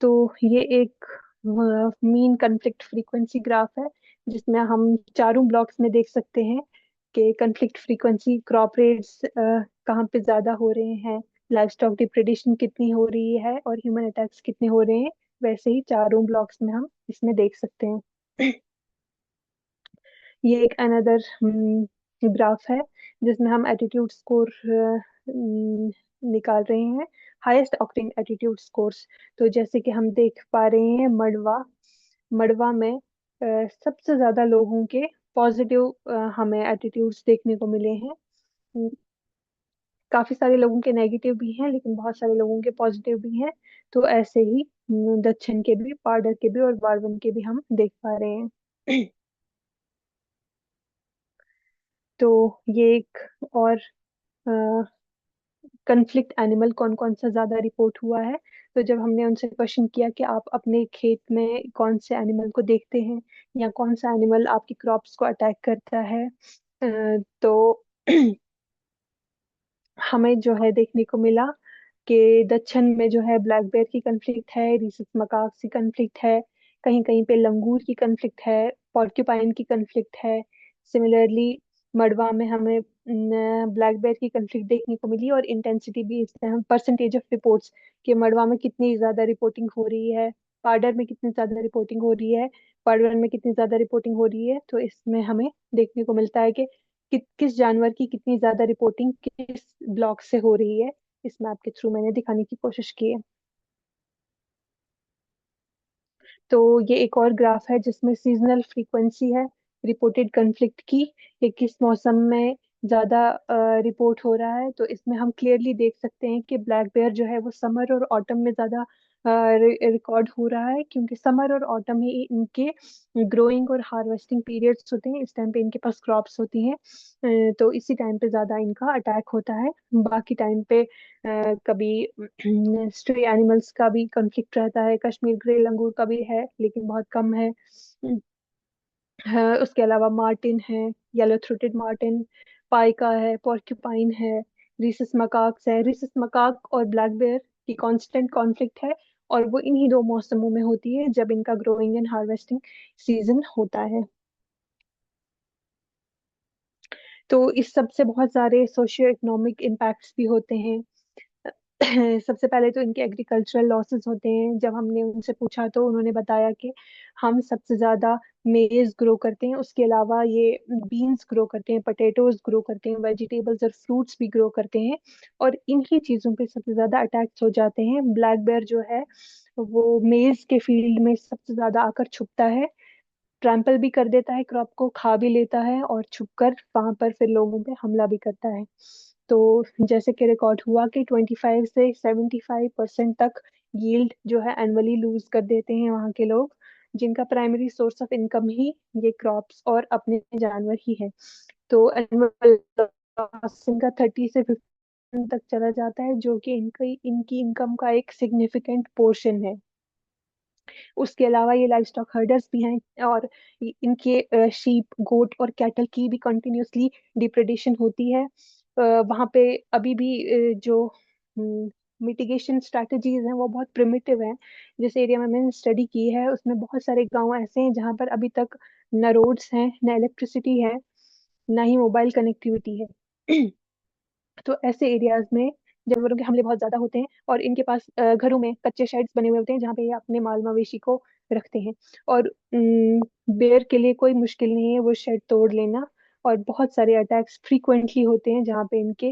तो ये एक मीन कन्फ्लिक्ट फ्रीक्वेंसी ग्राफ है, जिसमें हम चारों ब्लॉक्स में देख सकते हैं कि कन्फ्लिक्ट फ्रीक्वेंसी, क्रॉप रेट्स कहाँ पे ज्यादा हो रहे हैं, लाइफ स्टॉक डिप्रेडेशन कितनी हो रही है, और ह्यूमन अटैक्स कितने हो रहे हैं। वैसे ही चारों ब्लॉक्स में हम इसमें देख सकते हैं। ये एक अनदर ग्राफ है जिसमें हम एटीट्यूड स्कोर निकाल रहे हैं, हाईएस्ट ऑक्टेन एटीट्यूड स्कोर्स। तो जैसे कि हम देख पा रहे हैं मड़वा मड़वा में सबसे ज्यादा लोगों के पॉजिटिव हमें एटीट्यूड्स देखने को मिले हैं। हम्म, काफी सारे लोगों के नेगेटिव भी हैं, लेकिन बहुत सारे लोगों के पॉजिटिव भी हैं। तो ऐसे ही दक्षिण के भी, पारडर के भी और बारवन के भी हम देख पा रहे हैं। तो ये एक और कन्फ्लिक्ट एनिमल कौन कौन सा ज्यादा रिपोर्ट हुआ है। तो जब हमने उनसे क्वेश्चन किया कि आप अपने खेत में कौन से एनिमल को देखते हैं, या कौन सा एनिमल आपकी क्रॉप्स को अटैक करता है, तो हमें जो है देखने को मिला कि दक्षिण में जो है ब्लैक बेयर की कन्फ्लिक्ट है, रीसस मकाक्स की कन्फ्लिक्ट है, कहीं कहीं पे लंगूर की कन्फ्लिक्ट है, पॉर्क्यूपाइन की कन्फ्लिक्ट है। सिमिलरली मड़वा में हमें ब्लैक बेयर की कन्फ्लिक्ट देखने को मिली, और इंटेंसिटी भी, इसमें हम परसेंटेज ऑफ रिपोर्ट्स कि मड़वा में कितनी ज्यादा रिपोर्टिंग हो रही है, पार्डर में कितनी ज्यादा रिपोर्टिंग हो रही है, पार्डर में कितनी ज्यादा रिपोर्टिंग हो रही है। तो इसमें हमें देखने को मिलता है कि किस जानवर की कितनी ज्यादा रिपोर्टिंग किस ब्लॉक से हो रही है। इस मैप के थ्रू मैंने दिखाने की कोशिश की है। तो ये एक और ग्राफ है जिसमें सीजनल फ्रीक्वेंसी है रिपोर्टेड कन्फ्लिक्ट की, ये किस मौसम में ज्यादा रिपोर्ट हो रहा है। तो इसमें हम क्लियरली देख सकते हैं कि ब्लैक बेयर जो है वो समर और ऑटम में ज्यादा रिकॉर्ड हो रहा है, क्योंकि समर और ऑटम ही इनके ग्रोइंग और हार्वेस्टिंग पीरियड्स होते हैं। इस टाइम पे इनके पास क्रॉप्स होती हैं, तो इसी टाइम पे ज्यादा इनका अटैक होता है। बाकी टाइम पे कभी स्ट्रे एनिमल्स का भी कॉन्फ्लिक्ट रहता है, कश्मीर ग्रे लंगूर का भी है लेकिन बहुत कम है। उसके अलावा मार्टिन है, येलो थ्रोटेड मार्टिन, पाइका है, पोर्क्यूपाइन है, रीसस मकाक्स है। रीसस मकाक और ब्लैक बेयर की कांस्टेंट कॉन्फ्लिक्ट है, और वो इन्हीं दो मौसमों में होती है जब इनका ग्रोइंग एंड हार्वेस्टिंग सीजन होता है। तो इस सब से बहुत सारे सोशियो इकोनॉमिक इम्पैक्ट्स भी होते हैं। सबसे पहले तो इनके एग्रीकल्चरल लॉसेस होते हैं। जब हमने उनसे पूछा तो उन्होंने बताया कि हम सबसे ज्यादा मेज ग्रो करते हैं, उसके अलावा ये बीन्स ग्रो करते हैं, पटेटोज ग्रो करते हैं, वेजिटेबल्स और फ्रूट्स भी ग्रो करते हैं, और इन्हीं चीजों पे सबसे ज्यादा अटैक्स हो जाते हैं। ब्लैक बेयर जो है वो मेज के फील्ड में सबसे ज्यादा आकर छुपता है, ट्रैम्पल भी कर देता है, क्रॉप को खा भी लेता है, और छुपकर वहां पर फिर लोगों पे हमला भी करता है। तो जैसे कि रिकॉर्ड हुआ कि 25 से 75% तक यील्ड जो है एनुअली लूज कर देते हैं वहाँ के लोग, जिनका प्राइमरी सोर्स ऑफ इनकम ही ये क्रॉप्स और अपने जानवर ही है। तो एनुअल लॉस इनका 30 से 50 तक चला जाता है, जो कि इनकी इनकी इनकम का एक सिग्निफिकेंट पोर्शन है। उसके अलावा ये लाइव स्टॉक हर्डर्स भी हैं, और इनके शीप, गोट और कैटल की भी कंटिन्यूअसली डिप्रेडेशन होती है। वहाँ पे अभी भी जो मिटिगेशन स्ट्रैटेजीज हैं वो बहुत प्रिमिटिव हैं। जिस एरिया में मैंने स्टडी की है उसमें बहुत सारे गांव ऐसे हैं जहाँ पर अभी तक न रोड्स हैं, न इलेक्ट्रिसिटी है, ना ही मोबाइल कनेक्टिविटी है। तो ऐसे एरियाज में जानवरों के हमले बहुत ज्यादा होते हैं, और इनके पास घरों में कच्चे शेड्स बने हुए होते हैं जहाँ पे ये अपने माल मवेशी को रखते हैं। और बेर के लिए कोई मुश्किल नहीं है वो शेड तोड़ लेना, और बहुत सारे अटैक्स फ्रीक्वेंटली होते हैं जहाँ पे इनके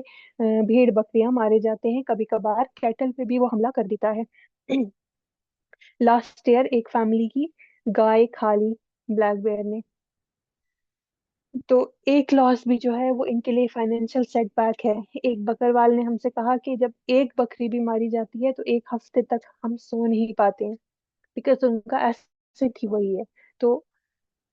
भेड़ बकरियां मारे जाते हैं, कभी कभार कैटल पे भी वो हमला कर देता है। लास्ट ईयर एक फैमिली की गाय खा ली ब्लैक बेयर ने। तो एक लॉस भी जो है वो इनके लिए फाइनेंशियल सेटबैक है। एक बकरवाल ने हमसे कहा कि जब एक बकरी भी मारी जाती है तो एक हफ्ते तक हम सो नहीं पाते हैं, बिकॉज उनका एसेट ही वही है। तो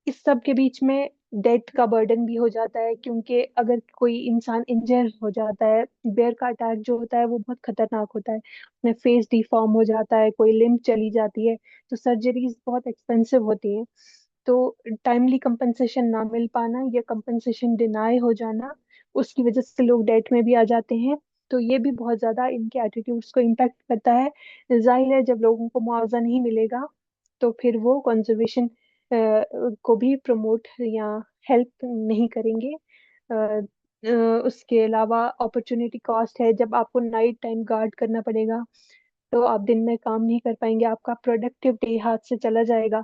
इस सब के बीच में डेट का बर्डन भी हो जाता है, क्योंकि अगर कोई इंसान इंजर हो जाता है, बेयर का अटैक जो होता है वो बहुत खतरनाक होता है। उसमें फेस डिफॉर्म हो जाता है, कोई लिम्ब चली जाती है, तो सर्जरीज बहुत एक्सपेंसिव होती हैं। तो टाइमली कंपनसेशन ना मिल पाना या कंपनसेशन डिनाई हो जाना, उसकी वजह से लोग डेट में भी आ जाते हैं। तो ये भी बहुत ज्यादा इनके एटीट्यूड्स को इम्पेक्ट करता है। जाहिर है जब लोगों को मुआवजा नहीं मिलेगा तो फिर वो कंजर्वेशन को भी प्रमोट या हेल्प नहीं करेंगे। अ, उसके अलावा अपॉर्चुनिटी कॉस्ट है, जब आपको नाइट टाइम गार्ड करना पड़ेगा तो आप दिन में काम नहीं कर पाएंगे, आपका प्रोडक्टिव डे हाथ से चला जाएगा।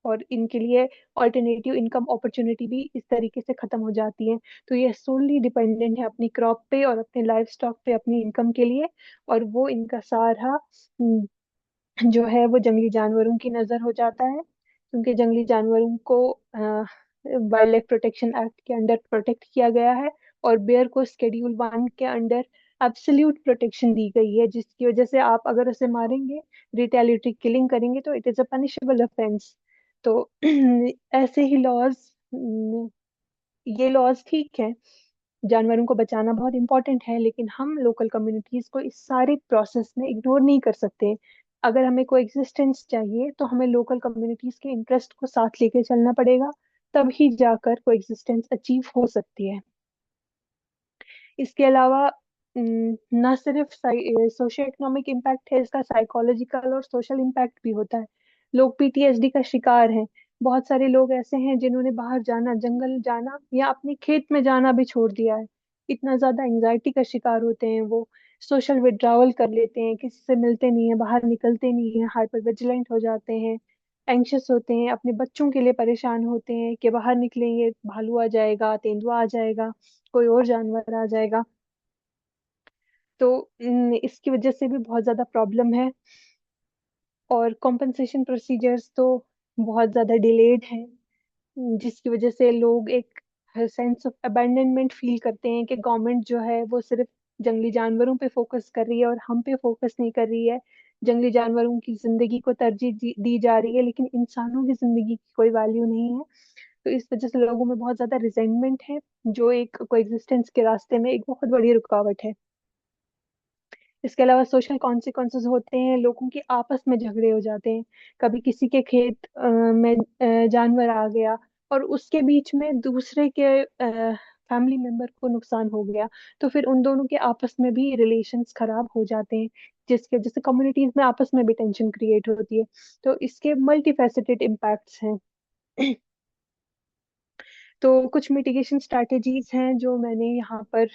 और इनके लिए ऑल्टरनेटिव इनकम अपॉर्चुनिटी भी इस तरीके से खत्म हो जाती है। तो ये सोनली डिपेंडेंट है अपनी क्रॉप पे और अपने लाइफ स्टॉक पे अपनी इनकम के लिए, और वो इनका सारा जो है वो जंगली जानवरों की नजर हो जाता है। क्योंकि जंगली जानवरों को वाइल्ड लाइफ प्रोटेक्शन एक्ट के अंडर प्रोटेक्ट किया गया है, और बेयर को शेड्यूल 1 के अंडर एब्सोल्यूट प्रोटेक्शन दी गई है, जिसकी वजह से आप अगर उसे मारेंगे, रिटेलिएटरी किलिंग करेंगे, तो it is a punishable offence. तो ऐसे ही लॉज, ये लॉज ठीक है, जानवरों को बचाना बहुत इंपॉर्टेंट है, लेकिन हम लोकल कम्युनिटीज को इस सारे प्रोसेस में इग्नोर नहीं कर सकते। अगर हमें कोई एग्जिस्टेंस चाहिए तो हमें लोकल कम्युनिटीज के इंटरेस्ट को साथ लेके चलना पड़ेगा, तभी जाकर कोई एग्जिस्टेंस अचीव हो सकती है। इसके अलावा न सिर्फ सोशियो इकोनॉमिक इम्पैक्ट है इसका, साइकोलॉजिकल और सोशल इम्पैक्ट भी होता है। लोग पीटीएसडी का शिकार हैं। बहुत सारे लोग ऐसे हैं जिन्होंने बाहर जाना, जंगल जाना या अपने खेत में जाना भी छोड़ दिया है। इतना ज्यादा एंजाइटी का शिकार होते हैं वो, सोशल विड्रावल कर लेते हैं, किसी से मिलते नहीं है, बाहर निकलते नहीं है, हाइपर विजिलेंट हो जाते हैं, एंग्शियस होते हैं, अपने बच्चों के लिए परेशान होते हैं कि बाहर निकलेंगे भालू आ जाएगा, तेंदुआ आ जाएगा, कोई और जानवर आ जाएगा। तो इसकी वजह से भी बहुत ज्यादा प्रॉब्लम है। और कॉम्पनसेशन प्रोसीजर्स तो बहुत ज्यादा डिलेड हैं, जिसकी वजह से लोग एक सेंस ऑफ अबैंडनमेंट फील करते हैं कि गवर्नमेंट जो है वो सिर्फ जंगली जानवरों पे फोकस कर रही है और हम पे फोकस नहीं कर रही है। जंगली जानवरों की जिंदगी को तरजीह दी जा रही है, लेकिन इंसानों की जिंदगी की कोई वैल्यू नहीं है। तो इस वजह से लोगों में बहुत ज्यादा रिजेंटमेंट है, जो एक कोएग्जिस्टेंस के रास्ते में एक बहुत बड़ी रुकावट है। इसके अलावा सोशल कॉन्सिक्वेंसेस होते हैं, लोगों के आपस में झगड़े हो जाते हैं। कभी किसी के खेत में जानवर आ गया और उसके बीच में दूसरे के फैमिली मेंबर को नुकसान हो गया, तो फिर उन दोनों के आपस में भी रिलेशंस खराब हो जाते हैं, जिसके वजह से कम्युनिटीज में आपस में भी टेंशन क्रिएट होती है। तो इसके मल्टी फैसेटेड इम्पैक्ट्स हैं। तो कुछ मिटिगेशन स्ट्रैटेजीज हैं जो मैंने यहाँ पर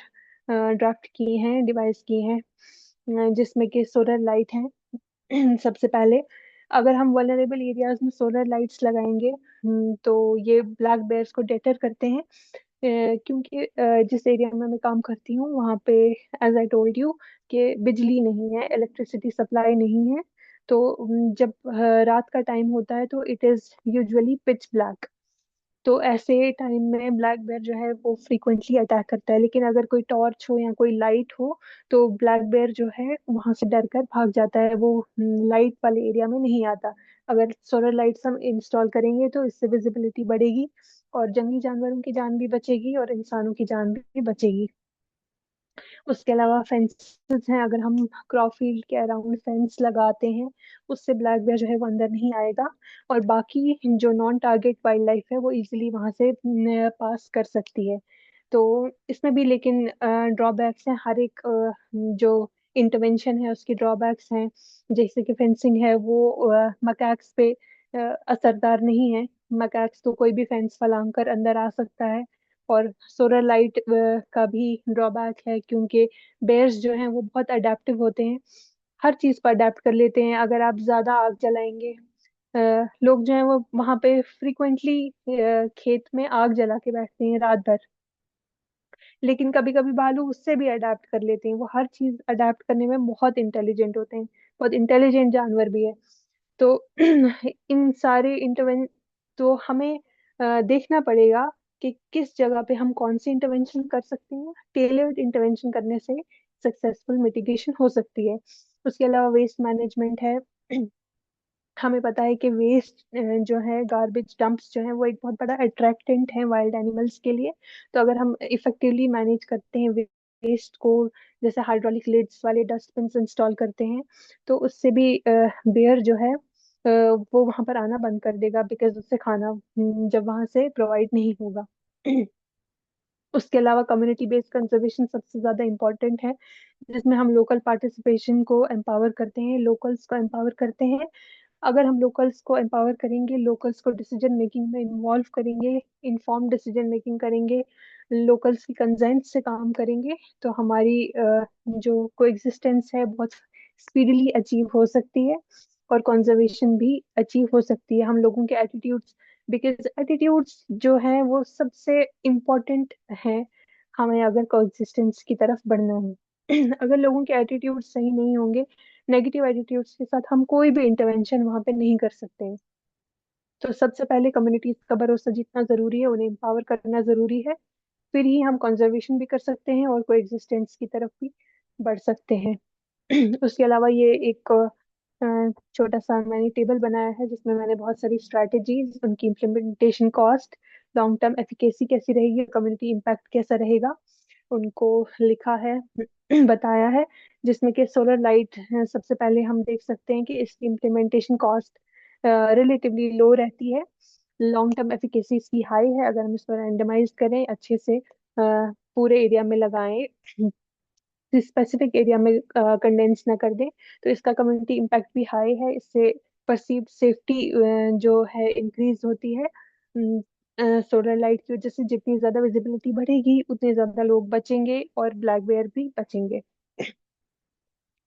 ड्राफ्ट की हैं, डिवाइस की हैं, जिसमें कि सोलर लाइट है। सबसे पहले, अगर हम वल्नरेबल एरियाज में सोलर लाइट्स लगाएंगे, तो ये ब्लैक बेयर्स को डेटर करते हैं। क्योंकि जिस एरिया में मैं काम करती हूँ वहाँ पे, एज आई टोल्ड यू, कि बिजली नहीं है, इलेक्ट्रिसिटी सप्लाई नहीं है। तो जब रात का टाइम होता है तो it is usually pitch black. तो ऐसे टाइम में ब्लैक बेयर जो है वो फ्रीक्वेंटली अटैक करता है, लेकिन अगर कोई टॉर्च हो या कोई लाइट हो तो ब्लैक बेयर जो है वहां से डर कर भाग जाता है, वो लाइट वाले एरिया में नहीं आता। अगर सोलर लाइट्स हम इंस्टॉल करेंगे तो इससे विजिबिलिटी बढ़ेगी, और जंगली जानवरों की जान भी बचेगी और इंसानों की जान भी बचेगी। उसके अलावा फेंसेस हैं, अगर हम क्रॉप फील्ड के अराउंड फेंस लगाते हैं, उससे ब्लैक बेयर जो है वो अंदर नहीं आएगा, और बाकी जो नॉन टारगेट वाइल्ड लाइफ है वो इजीली वहां से पास कर सकती है। तो इसमें भी लेकिन ड्रॉबैक्स हैं, हर एक जो इंटरवेंशन है उसकी ड्रॉबैक्स हैं। जैसे कि फेंसिंग है वो मकैक्स पे असरदार नहीं है। मकैक्स तो कोई भी फेंस फलांग कर अंदर आ सकता है। और सोलर लाइट का भी ड्रॉबैक है, क्योंकि बेयर्स जो हैं वो बहुत अडेप्टिव होते हैं, हर चीज पर अडेप्ट कर लेते हैं। अगर आप ज्यादा आग जलाएंगे, लोग जो हैं वो वहां पे फ्रिक्वेंटली खेत में आग जला के बैठते हैं रात भर, लेकिन कभी कभी भालू उससे भी अडेप्ट कर लेते हैं। वो हर चीज अडेप्ट करने में बहुत इंटेलिजेंट होते हैं, बहुत इंटेलिजेंट जानवर भी है। तो इन सारे इंटरवें तो हमें देखना पड़ेगा कि किस जगह पे हम कौन सी इंटरवेंशन कर सकते हैं। टेलर्ड इंटरवेंशन करने से सक्सेसफुल मिटिगेशन हो सकती है। उसके अलावा वेस्ट मैनेजमेंट है। हमें पता है कि वेस्ट जो है, गार्बेज डंप्स जो है वो एक बहुत बड़ा अट्रैक्टेंट है वाइल्ड एनिमल्स के लिए। तो अगर हम इफेक्टिवली मैनेज करते हैं वेस्ट को, जैसे हाइड्रोलिक लिड्स वाले डस्टबिन इंस्टॉल करते हैं, तो उससे भी बेयर जो है वो वहां पर आना बंद कर देगा, बिकॉज उससे खाना जब वहां से प्रोवाइड नहीं होगा। उसके अलावा कम्युनिटी बेस्ड कंजर्वेशन सबसे ज्यादा इम्पोर्टेंट है, जिसमें हम लोकल पार्टिसिपेशन को एम्पावर करते हैं, लोकल्स को एम्पावर करते हैं। अगर हम लोकल्स को एम्पावर करेंगे, लोकल्स को डिसीजन मेकिंग में इन्वॉल्व करेंगे, इन्फॉर्म डिसीजन मेकिंग करेंगे, लोकल्स की कंसेंट से काम करेंगे, तो हमारी जो कोएग्जिस्टेंस है बहुत स्पीडीली अचीव हो सकती है, और कंजर्वेशन भी अचीव हो सकती है। हम लोगों के एटीट्यूड्स, बिकॉज एटीट्यूड्स जो है वो सबसे इम्पोर्टेंट है हमें अगर कोएग्जिस्टेंस की तरफ बढ़ना है। अगर लोगों के एटीट्यूड सही नहीं होंगे, नेगेटिव एटीट्यूड्स के साथ हम कोई भी इंटरवेंशन वहां पे नहीं कर सकते हैं। तो सबसे पहले कम्युनिटीज का भरोसा जीतना जरूरी है, उन्हें एम्पावर करना जरूरी है। फिर ही हम कंजर्वेशन भी कर सकते हैं और कोएग्जिस्टेंस की तरफ भी बढ़ सकते हैं। उसके अलावा ये एक छोटा सा मैंने टेबल बनाया है जिसमें मैंने बहुत सारी स्ट्रैटेजीज, उनकी implementation cost, long term efficacy कैसी रहेगी, कम्युनिटी इम्पैक्ट कैसा रहेगा, उनको लिखा है, बताया है। जिसमें कि सोलर लाइट सबसे पहले हम देख सकते हैं कि इसकी इम्प्लीमेंटेशन कॉस्ट रिलेटिवली लो रहती है, लॉन्ग टर्म एफिकेसी इसकी हाई है। अगर हम इसको रैंडमाइज करें अच्छे से, पूरे एरिया में लगाएं, स्पेसिफिक एरिया में कंडेंस ना कर दें, तो इसका कम्युनिटी इम्पैक्ट भी हाई है। इससे परसीव्ड सेफ्टी जो है इंक्रीज होती है। सोलर लाइट की वजह से जितनी ज्यादा विजिबिलिटी बढ़ेगी उतने ज्यादा लोग बचेंगे और ब्लैक बेयर भी बचेंगे।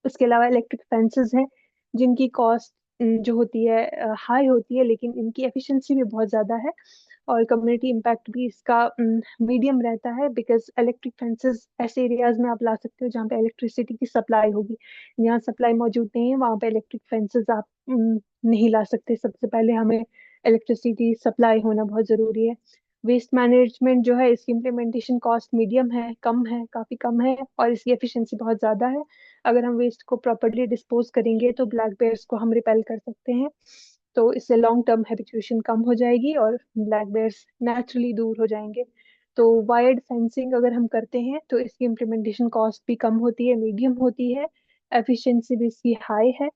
उसके अलावा इलेक्ट्रिक फेंसेस हैं जिनकी कॉस्ट जो होती है हाई होती है, लेकिन इनकी एफिशिएंसी भी बहुत ज्यादा है और कम्युनिटी इम्पैक्ट भी इसका मीडियम रहता है, बिकॉज इलेक्ट्रिक फेंसेस ऐसे एरियाज में आप ला सकते हो जहाँ पे इलेक्ट्रिसिटी की सप्लाई होगी। जहाँ सप्लाई मौजूद नहीं है वहाँ पे इलेक्ट्रिक फेंसेस आप नहीं ला सकते। सबसे पहले हमें इलेक्ट्रिसिटी सप्लाई होना बहुत जरूरी है। वेस्ट मैनेजमेंट जो है इसकी इम्प्लीमेंटेशन कॉस्ट मीडियम है, कम है, काफी कम है, और इसकी एफिशिएंसी बहुत ज्यादा है। अगर हम वेस्ट को प्रॉपरली डिस्पोज करेंगे तो ब्लैक बेयर्स को हम रिपेल कर सकते हैं। तो इससे लॉन्ग टर्म हैबिचुएशन कम हो जाएगी और ब्लैक बेयर्स नेचुरली दूर हो जाएंगे। तो वायर्ड फेंसिंग अगर हम करते हैं तो इसकी इम्प्लीमेंटेशन कॉस्ट भी कम होती है, मीडियम होती है, एफिशिएंसी भी इसकी हाई है,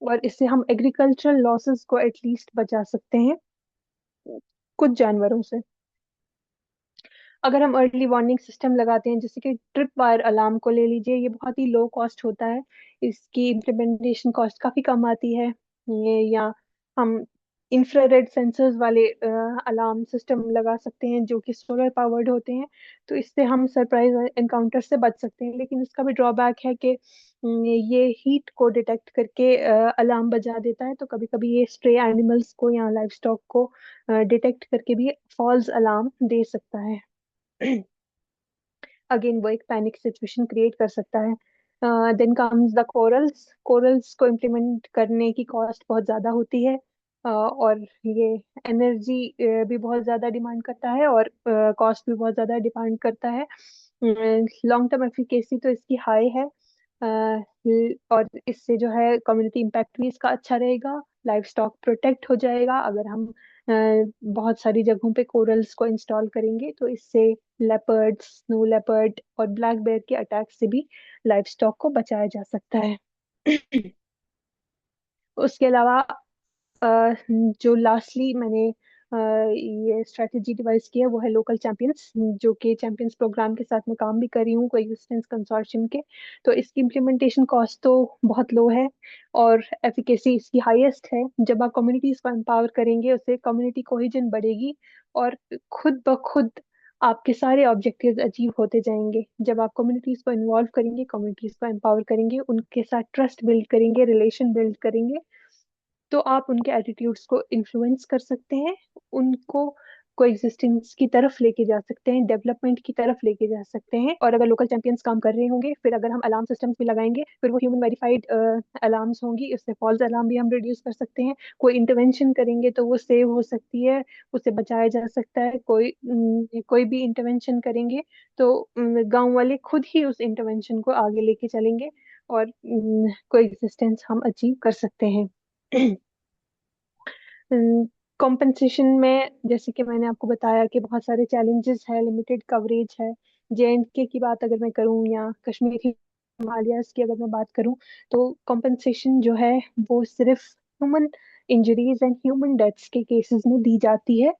और इससे हम एग्रीकल्चरल लॉसेस को एटलीस्ट बचा सकते हैं कुछ जानवरों से। अगर हम अर्ली वार्निंग सिस्टम लगाते हैं जैसे कि ट्रिप वायर अलार्म को ले लीजिए, ये बहुत ही लो कॉस्ट होता है, इसकी इम्प्लीमेंटेशन कॉस्ट काफी कम आती है। ये या हम इंफ्रारेड सेंसर्स वाले अलार्म सिस्टम लगा सकते हैं जो कि सोलर पावर्ड होते हैं। तो इससे हम सरप्राइज एनकाउंटर से बच सकते हैं, लेकिन इसका भी ड्रॉबैक है कि ये हीट को डिटेक्ट करके अलार्म बजा देता है। तो कभी कभी ये स्ट्रे एनिमल्स को या लाइव स्टॉक को डिटेक्ट करके भी फॉल्स अलार्म दे सकता है। अगेन वो एक पैनिक सिचुएशन क्रिएट कर सकता है। Then comes the corrals. Corrals को इम्प्लीमेंट करने की कॉस्ट बहुत ज़्यादा होती है, और ये एनर्जी भी बहुत ज़्यादा डिमांड करता है और कॉस्ट भी बहुत ज़्यादा डिमांड करता है। लॉन्ग टर्म एफिकेसी तो इसकी हाई है, और इससे जो है कम्युनिटी इम्पैक्ट भी इसका अच्छा रहेगा, लाइफ स्टॉक प्रोटेक्ट हो जाएगा। अगर हम बहुत सारी जगहों पे कोरल्स को इंस्टॉल करेंगे तो इससे लेपर्ड, स्नो लेपर्ड और ब्लैक बेयर के अटैक से भी लाइफ स्टॉक को बचाया जा सकता है। उसके अलावा जो लास्टली मैंने ये स्ट्रेटेजी डिवाइस की है वो है लोकल चैंपियंस, जो कि चैंपियंस प्रोग्राम के साथ मैं काम भी कर रही हूँ कोएग्जिस्टेंस कंसोर्शियम के। तो इसकी इम्प्लीमेंटेशन कॉस्ट तो बहुत लो है और एफिकेसी इसकी हाईएस्ट है। जब आप कम्युनिटीज को एम्पावर करेंगे उससे कम्युनिटी कोहेजन बढ़ेगी और खुद ब खुद आपके सारे ऑब्जेक्टिव्स अचीव होते जाएंगे। जब आप कम्युनिटीज को इन्वॉल्व करेंगे, कम्युनिटीज को एम्पावर करेंगे, उनके साथ ट्रस्ट बिल्ड करेंगे, रिलेशन बिल्ड करेंगे, तो आप उनके एटीट्यूड्स को इन्फ्लुएंस कर सकते हैं, उनको कोएग्जिस्टेंस की तरफ लेके जा सकते हैं, डेवलपमेंट की तरफ लेके जा सकते हैं। और अगर लोकल चैंपियंस काम कर रहे होंगे, फिर अगर हम अलार्म सिस्टम्स भी लगाएंगे, फिर वो ह्यूमन वेरीफाइड अलार्म्स होंगी, उससे फॉल्स अलार्म भी हम रिड्यूस कर सकते हैं। कोई इंटरवेंशन करेंगे तो वो सेव हो सकती है, उसे बचाया जा सकता है। कोई भी इंटरवेंशन करेंगे तो गांव वाले खुद ही उस इंटरवेंशन को आगे लेके चलेंगे और कोएग्जिस्टेंस हम अचीव कर सकते हैं। कॉम्पेंसेशन में जैसे कि मैंने आपको बताया कि बहुत सारे चैलेंजेस है, लिमिटेड कवरेज है। जेएंडके की बात अगर मैं करूं या कश्मीर हिमालयाज की अगर मैं बात करूं, तो कॉम्पेंसेशन जो है वो सिर्फ human injuries and human deaths के केसेस में दी जाती है।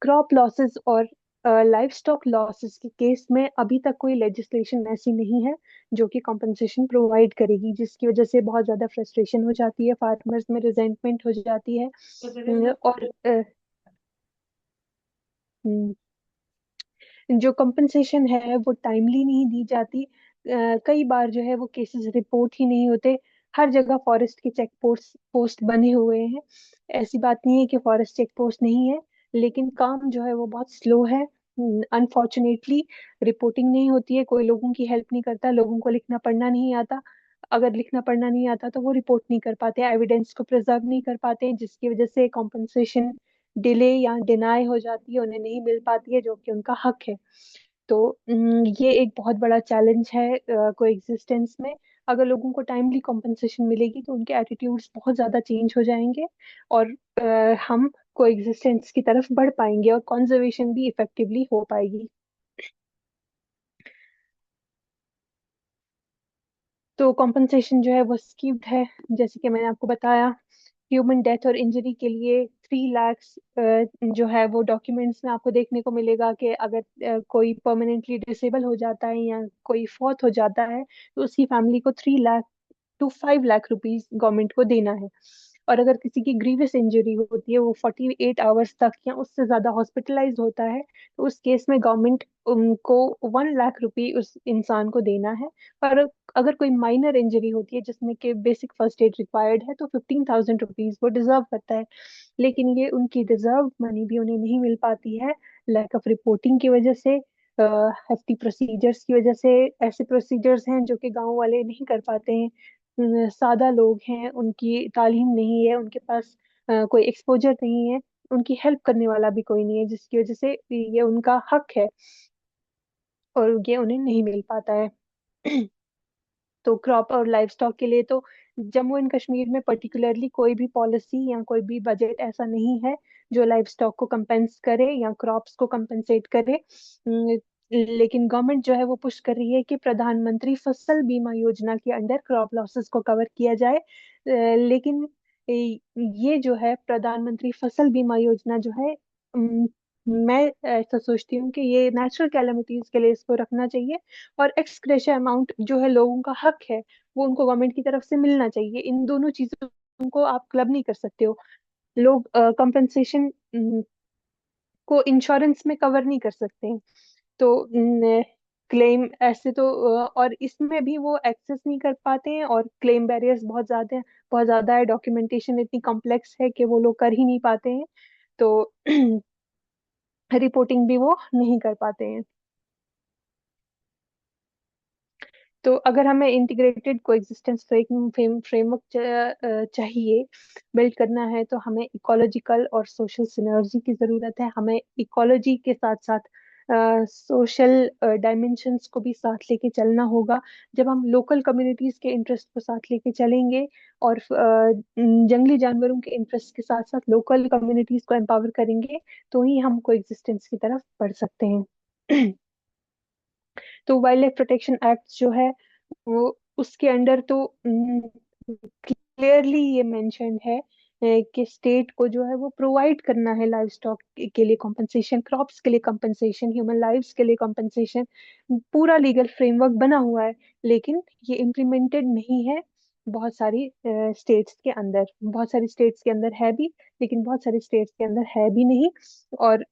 क्रॉप लॉसेस और लाइफ स्टॉक लॉसेस के केस में अभी तक कोई लेजिस्लेशन ऐसी नहीं है जो कि कॉम्पेंसेशन प्रोवाइड करेगी, जिसकी वजह से बहुत ज्यादा फ्रस्ट्रेशन हो जाती है, फार्मर्स में रिजेंटमेंट हो जाती है। और हम्म, जो कंपनसेशन है वो टाइमली नहीं दी जाती। कई बार जो है वो केसेस रिपोर्ट ही नहीं होते। हर जगह फॉरेस्ट के चेक पोस्ट पोस्ट बने हुए हैं। ऐसी बात नहीं है कि फॉरेस्ट चेक पोस्ट नहीं है, लेकिन काम जो है वो बहुत स्लो है। अनफॉर्चुनेटली रिपोर्टिंग नहीं होती है, कोई लोगों की हेल्प नहीं करता, लोगों को लिखना पढ़ना नहीं आता। अगर लिखना पढ़ना नहीं आता तो वो रिपोर्ट नहीं कर पाते, एविडेंस को प्रिजर्व नहीं कर पाते, जिसकी वजह से कॉम्पनसेशन डिले या डिनाई हो जाती है, उन्हें नहीं मिल पाती है जो कि उनका हक है। तो ये एक बहुत बड़ा चैलेंज है को एग्जिस्टेंस में। अगर लोगों को टाइमली कॉम्पनसेशन मिलेगी तो उनके एटीट्यूड्स बहुत ज्यादा चेंज हो जाएंगे, और हम को एग्जिस्टेंस की तरफ बढ़ पाएंगे और कंजर्वेशन भी इफेक्टिवली हो पाएगी। तो कॉम्पनसेशन जो है वो स्कीम्ड है, जैसे कि मैंने आपको बताया। ह्यूमन डेथ और इंजरी के लिए 3 लाख जो है वो डॉक्यूमेंट्स में आपको देखने को मिलेगा कि अगर कोई परमानेंटली डिसेबल हो जाता है या कोई फौत हो जाता है तो उसकी फैमिली को 3 lakh to 5 lakh rupees government को देना है। और अगर किसी की ग्रीवियस इंजरी होती है, वो 48 आवर्स तक या उससे ज्यादा हॉस्पिटलाइज होता है, तो उस केस में गवर्नमेंट उनको 1 लाख रुपए उस इंसान को देना है। पर अगर कोई माइनर इंजरी होती है जिसमें कि बेसिक फर्स्ट एड रिक्वायर्ड है, तो 15,000 रुपीज वो डिजर्व करता है। लेकिन ये उनकी डिजर्व मनी भी उन्हें नहीं मिल पाती है, लैक ऑफ रिपोर्टिंग की वजह से, hefty प्रोसीजर्स की वजह से। ऐसे प्रोसीजर्स हैं जो कि गांव वाले नहीं कर पाते हैं। सादा लोग हैं, उनकी तालीम नहीं है, उनके पास कोई एक्सपोजर नहीं है, उनकी हेल्प करने वाला भी कोई नहीं है, जिसकी वजह से ये उनका हक है और ये उन्हें नहीं मिल पाता है। तो क्रॉप और लाइव स्टॉक के लिए तो जम्मू एंड कश्मीर में पर्टिकुलरली कोई भी पॉलिसी या कोई भी बजट ऐसा नहीं है जो लाइव स्टॉक को कंपेंस करे या क्रॉप्स को कंपेंसेट करे। लेकिन गवर्नमेंट जो है वो पुश कर रही है कि प्रधानमंत्री फसल बीमा योजना के अंडर क्रॉप लॉसेस को कवर किया जाए। लेकिन ये जो है प्रधानमंत्री फसल बीमा योजना जो है, मैं ऐसा सोचती हूँ कि ये नेचुरल कैलेमिटीज के लिए इसको रखना चाहिए, और एक्स ग्रेशिया अमाउंट जो है लोगों का हक है वो उनको गवर्नमेंट की तरफ से मिलना चाहिए। इन दोनों चीजों को आप क्लब नहीं कर सकते हो। लोग कंपनसेशन को इंश्योरेंस में कवर नहीं कर सकते हैं। तो क्लेम ऐसे तो और इसमें भी वो एक्सेस नहीं कर पाते हैं, और क्लेम बैरियर्स बहुत ज्यादा है, डॉक्यूमेंटेशन इतनी कॉम्प्लेक्स है कि वो लोग कर ही नहीं पाते हैं। तो रिपोर्टिंग भी वो नहीं कर पाते हैं। तो अगर हमें इंटीग्रेटेड कोएग्जिस्टेंस फ्रेमवर्क चाहिए, बिल्ड करना है, तो हमें इकोलॉजिकल और सोशल सिनर्जी की जरूरत है। हमें इकोलॉजी के साथ साथ सोशल डायमेंशंस को भी साथ लेके चलना होगा। जब हम लोकल कम्युनिटीज के इंटरेस्ट को साथ लेके चलेंगे और जंगली जानवरों के इंटरेस्ट के साथ साथ लोकल कम्युनिटीज को एम्पावर करेंगे, तो ही हम कोएग्जिस्टेंस की तरफ बढ़ सकते हैं। तो वाइल्ड लाइफ प्रोटेक्शन एक्ट जो है वो उसके अंडर तो क्लियरली ये मेंशन्ड है कि स्टेट को जो है वो प्रोवाइड करना है लाइव स्टॉक के लिए कॉम्पनसेशन, क्रॉप्स के लिए कॉम्पनसेशन, ह्यूमन लाइव्स के लिए कॉम्पनसेशन। पूरा लीगल फ्रेमवर्क बना हुआ है, लेकिन ये इम्प्लीमेंटेड नहीं है बहुत सारी स्टेट्स के अंदर। बहुत सारी स्टेट्स के अंदर है भी, लेकिन बहुत सारी स्टेट्स के अंदर है भी नहीं। और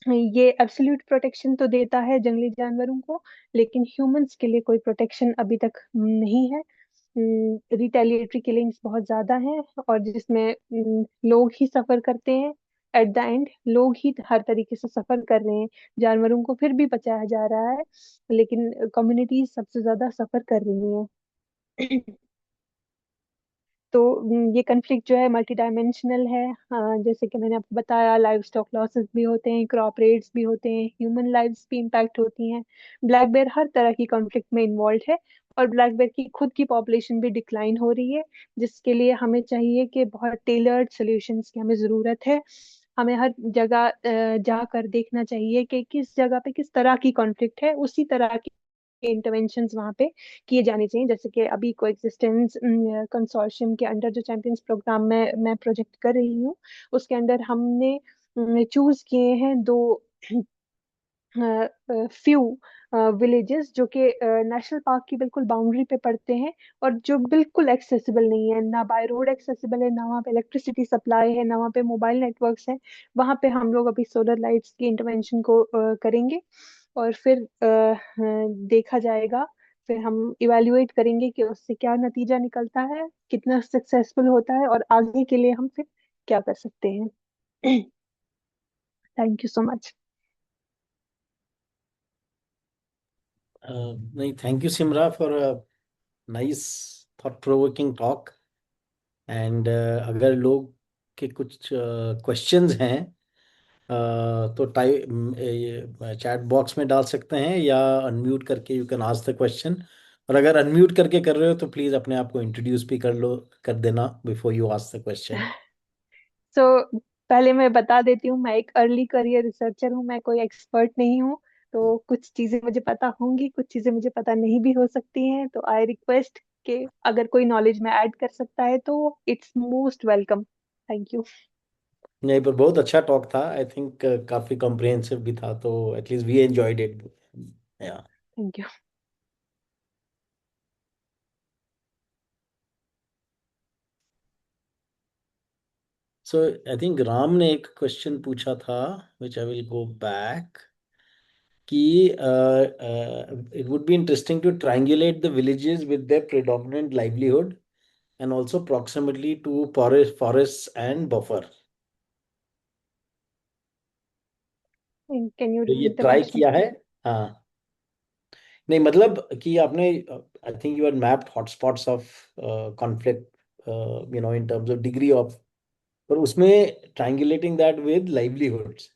ये एब्सोल्यूट प्रोटेक्शन तो देता है जंगली जानवरों को, लेकिन ह्यूमंस के लिए कोई प्रोटेक्शन अभी तक नहीं है। रिटेलिएटरी किलिंग्स बहुत ज्यादा हैं, और जिसमें लोग ही सफर करते हैं। एट द एंड लोग ही हर तरीके से सफर कर रहे हैं। जानवरों को फिर भी बचाया जा रहा है, लेकिन कम्युनिटीज सबसे ज्यादा सफर कर रही हैं। तो ये कन्फ्लिक्ट जो है मल्टी डायमेंशनल है। जैसे कि मैंने आपको बताया, लाइव स्टॉक लॉसेस भी होते हैं, क्रॉप रेट्स भी होते हैं, ह्यूमन लाइव्स भी इम्पैक्ट होती हैं। ब्लैक बेर हर तरह की कॉन्फ्लिक्ट में इन्वॉल्व है, और ब्लैक बेर की खुद की पॉपुलेशन भी डिक्लाइन हो रही है, जिसके लिए हमें चाहिए कि बहुत टेलर्ड सॉल्यूशंस की हमें ज़रूरत है। हमें हर जगह जाकर देखना चाहिए कि किस जगह पे किस तरह की कॉन्फ्लिक्ट है, उसी तरह की इंटरवेंशंस वहाँ पे किए जाने चाहिए। जैसे कि अभी कोएग्जिस्टेंस कंसोर्शियम के अंडर जो चैंपियंस प्रोग्राम में मैं प्रोजेक्ट कर रही हूँ, उसके अंडर हमने चूज किए हैं दो फ्यू विलेजेस जो कि नेशनल पार्क की बिल्कुल बाउंड्री पे पड़ते हैं, और जो बिल्कुल एक्सेसिबल नहीं है, ना बाय रोड एक्सेसिबल है, ना वहाँ पे इलेक्ट्रिसिटी सप्लाई है, ना वहाँ पे मोबाइल नेटवर्क्स हैं। वहाँ पे हम लोग अभी सोलर लाइट्स की इंटरवेंशन को करेंगे, और फिर देखा जाएगा। फिर हम इवेल्युएट करेंगे कि उससे क्या नतीजा निकलता है, कितना सक्सेसफुल होता है, और आगे के लिए हम फिर क्या कर सकते हैं। Thank you so much. नहीं, thank you Simra for nice thought provoking talk. And अगर लोग के कुछ क्वेश्चंस हैं, तो चैट बॉक्स में डाल सकते हैं या अनम्यूट करके you can ask the question. और अगर अनम्यूट करके कर रहे हो तो प्लीज अपने आप को इंट्रोड्यूस भी कर देना before you ask the question. So पहले मैं बता देती हूँ, मैं एक अर्ली करियर रिसर्चर हूँ, मैं कोई एक्सपर्ट नहीं हूँ। तो कुछ चीजें मुझे पता होंगी, कुछ चीजें मुझे पता नहीं भी हो सकती हैं, तो आई रिक्वेस्ट कि अगर कोई नॉलेज में ऐड कर सकता है तो it's most welcome. Thank you. नहीं, पर बहुत अच्छा टॉक था आई थिंक, काफी कॉम्प्रिहेंसिव भी था, तो एटलीस्ट वी एंजॉयड इट। या thank you. So I think Ram ने एक क्वेश्चन पूछा था, विच आई विल गो बैक, कि it would be interesting to triangulate the villages with their predominant livelihood and also proximity to forests and buffer. Can you तो ये repeat the try question? किया है। हाँ, नहीं मतलब कि आपने, I think you are mapped hotspots of conflict, in terms of degree of, पर उसमें ट्राइंगुलेटिंग दैट विद लाइवलीहुड्स,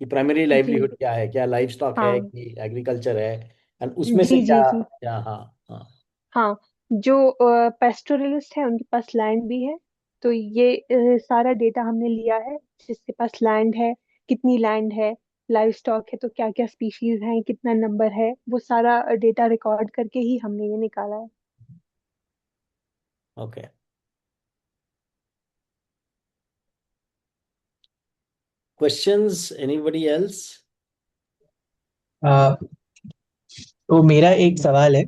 कि प्राइमरी जी। लाइवलीहुड क्या है, क्या लाइफ स्टॉक है हाँ। कि एग्रीकल्चर है, एंड उसमें से जी क्या जी जी। क्या। हाँ हाँ। हाँ, जो पेस्टोरलिस्ट है उनके पास लैंड भी है। तो ये सारा डेटा हमने लिया है, जिसके पास लैंड है, कितनी लैंड है, लाइव स्टॉक है तो क्या क्या स्पीशीज हैं, कितना नंबर है, वो सारा डेटा रिकॉर्ड करके ही हमने ये निकाला है। Okay, questions anybody else? Uh, तो मेरा एक सवाल है।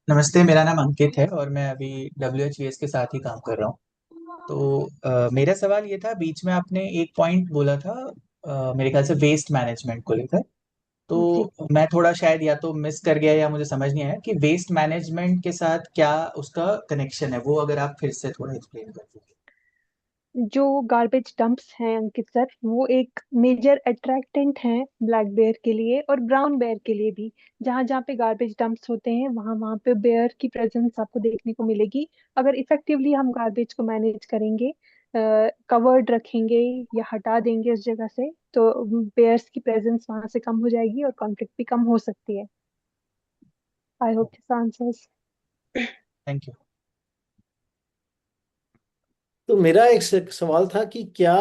नमस्ते, मेरा नाम अंकित है और मैं अभी WHES के साथ ही काम कर रहा हूँ। तो मेरा सवाल ये था, बीच में आपने एक पॉइंट बोला था, मेरे ख्याल से वेस्ट मैनेजमेंट को लेकर। जी। तो मैं थोड़ा शायद या तो मिस कर गया या मुझे समझ नहीं आया कि वेस्ट मैनेजमेंट के साथ क्या उसका कनेक्शन है, वो अगर आप फिर से थोड़ा एक्सप्लेन कर दीजिए। जो गार्बेज डंप्स हैं अंकित सर, वो एक मेजर अट्रैक्टेंट हैं ब्लैक बेयर के लिए और ब्राउन बेयर के लिए भी। जहाँ जहाँ पे गार्बेज डंप्स होते हैं वहाँ वहाँ पे बेयर की प्रेजेंस आपको देखने को मिलेगी। अगर इफेक्टिवली हम गार्बेज को मैनेज करेंगे, कवर्ड रखेंगे या हटा देंगे उस जगह से, तो बेयर्स की प्रेजेंस वहाँ से कम हो जाएगी और कॉन्फ्लिक्ट भी कम हो सकती है। I hope this answers. Thank you. तो मेरा एक सवाल था कि क्या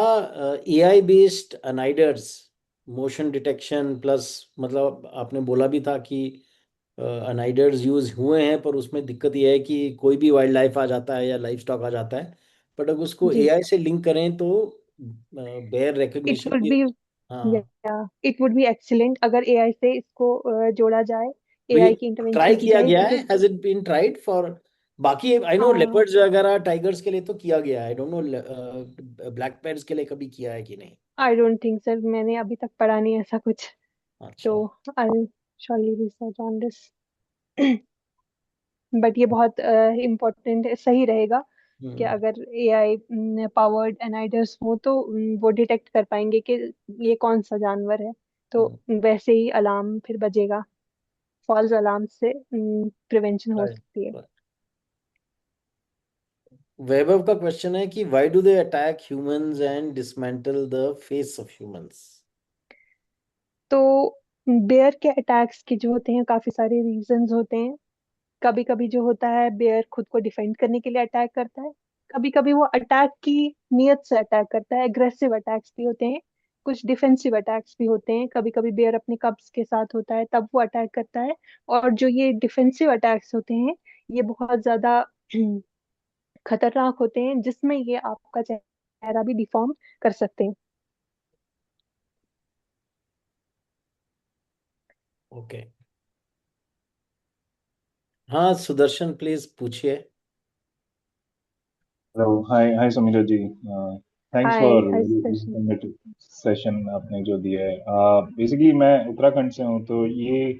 AI based ANIDERS, motion detection plus, मतलब आपने बोला भी था कि अनाइडर्स यूज हुए हैं, पर उसमें दिक्कत यह है कि कोई भी वाइल्ड लाइफ आ जाता है या लाइफ स्टॉक आ जाता है, बट अगर उसको जी। एआई से लिंक करें तो बेयर इट रिकग्निशन वुड भी। बी हाँ, इट वुड बी एक्सीलेंट अगर एआई से इसको जोड़ा जाए, तो ये एआई की ट्राई इंटरवेंशन की किया जाए, गया है, क्योंकि has it been tried for? बाकी आई नो हाँ, लेपर्ड्स वगैरह टाइगर्स के लिए तो किया गया है, I don't know black panthers के लिए कभी किया है कि नहीं। आई डोंट थिंक सर, मैंने अभी तक पढ़ा नहीं ऐसा कुछ। तो अच्छा। I surely research on this. But ये बहुत इम्पोर्टेंट सही रहेगा कि हम्म अगर एआई पावर्ड एनाइडर्स हो तो वो डिटेक्ट कर पाएंगे कि ये कौन सा जानवर है। तो हम्म वैसे ही अलार्म फिर बजेगा, फॉल्स अलार्म से प्रिवेंशन हो right, सकती है। right. वैभव का क्वेश्चन है कि why do they attack humans and dismantle the face of humans? तो बेयर के अटैक्स के जो होते हैं काफी सारे रीजंस होते हैं। कभी कभी जो होता है, बेयर खुद को डिफेंड करने के लिए अटैक करता है। कभी कभी वो अटैक की नीयत से अटैक करता है, एग्रेसिव अटैक्स भी होते हैं। कुछ डिफेंसिव अटैक्स भी होते हैं, कभी कभी बेयर अपने कब्स के साथ होता है तब वो अटैक करता है। और जो ये डिफेंसिव अटैक्स होते हैं, ये बहुत ज्यादा खतरनाक होते हैं, जिसमें ये आपका चेहरा भी डिफॉर्म कर सकते हैं। ओके, हाँ सुदर्शन प्लीज पूछिए। Hello, hi hi Sameera ji. Thanks hi for hi very Darshan. Informative session आपने जो दिया है। बेसिकली मैं उत्तराखंड से हूँ, तो ये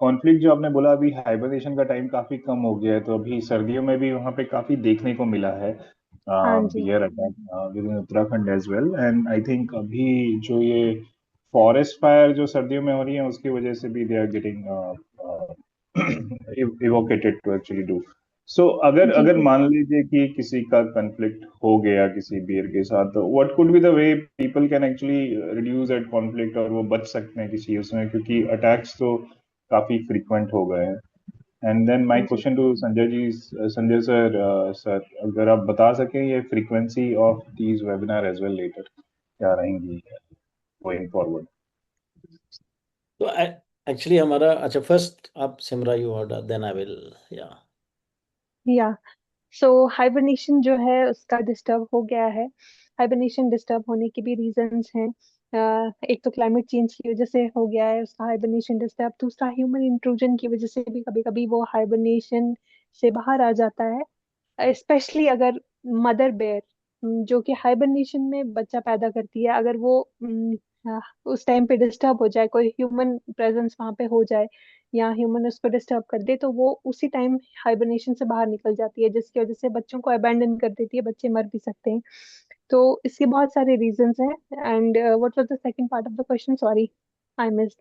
कॉन्फ्लिक्ट जो आपने बोला, अभी हाइबरनेशन का टाइम काफी कम हो गया है, तो अभी सर्दियों में भी वहाँ पे काफी देखने को मिला है हाँ जी। Bear attack within Uttarakhand as well. And I think अभी जो ये फॉरेस्ट फायर जो सर्दियों में हो रही है, उसकी वजह से भी they are getting evocated to actually do. So अगर जी अगर जी मान लीजिए कि किसी का कन्फ्लिक्ट हो गया किसी बियर के साथ, तो what could be the way people can actually reduce that conflict, और वो बच सकते हैं किसी उसमें, क्योंकि अटैक्स तो काफी फ्रीक्वेंट हो गए हैं। एंड देन माय जी। Question to Sanjay ji, Sanjay sir, sir अगर आप बता सकें ये frequency of these webinar as well later क्या रहेंगी गोइंग फॉरवर्ड। तो एक्चुअली हमारा, अच्छा फर्स्ट आप Simra you order, then I will, या या सो हाइबरनेशन जो है उसका डिस्टर्ब हो गया है। हाइबरनेशन डिस्टर्ब होने के भी रीजंस हैं। एक तो क्लाइमेट चेंज की वजह से हो गया है उसका हाइबरनेशन डिस्टर्ब, दूसरा ह्यूमन इंट्रूजन की वजह से भी कभी कभी वो हाइबरनेशन से बाहर आ जाता है। स्पेशली अगर मदर बेयर जो कि हाइबरनेशन में बच्चा पैदा करती है, अगर वो उस टाइम पे डिस्टर्ब हो जाए, कोई ह्यूमन प्रेजेंस वहां पे हो जाए या ह्यूमन उसको डिस्टर्ब कर दे, तो वो उसी टाइम हाइबरनेशन से बाहर निकल जाती है, जिसकी वजह से बच्चों को अबैंडन कर देती है, बच्चे मर भी सकते हैं। तो इसके बहुत सारे रीजंस हैं। And what was the second part of the question, sorry I missed.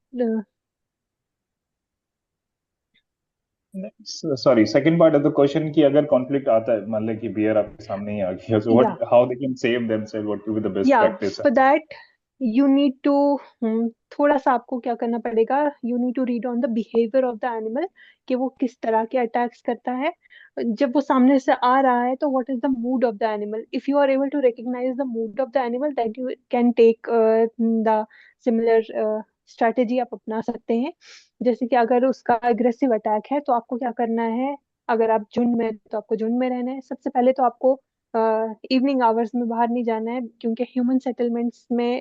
Sorry, second part of the question कि अगर कॉन्फ्लिक्ट आता है, मान लें कि बियर आपके सामने ही आ गया, सो या what how they can save themselves, what will be the best या practice. For that you need to, थोड़ा सा आपको क्या करना पड़ेगा, you need to read on the behaviour of the animal, कि वो किस तरह के अटैक्स करता है। जब वो सामने से आ रहा है तो what is the mood of the animal, if you are able to recognise the mood of the animal that you can take the similar strategy आप अपना सकते हैं। जैसे कि अगर उसका अग्रेसिव अटैक है तो आपको क्या करना है, अगर आप झुंड में तो आपको झुंड में रहना है। सबसे पहले तो आपको इवनिंग आवर्स में बाहर नहीं जाना है, क्योंकि ह्यूमन सेटलमेंट्स में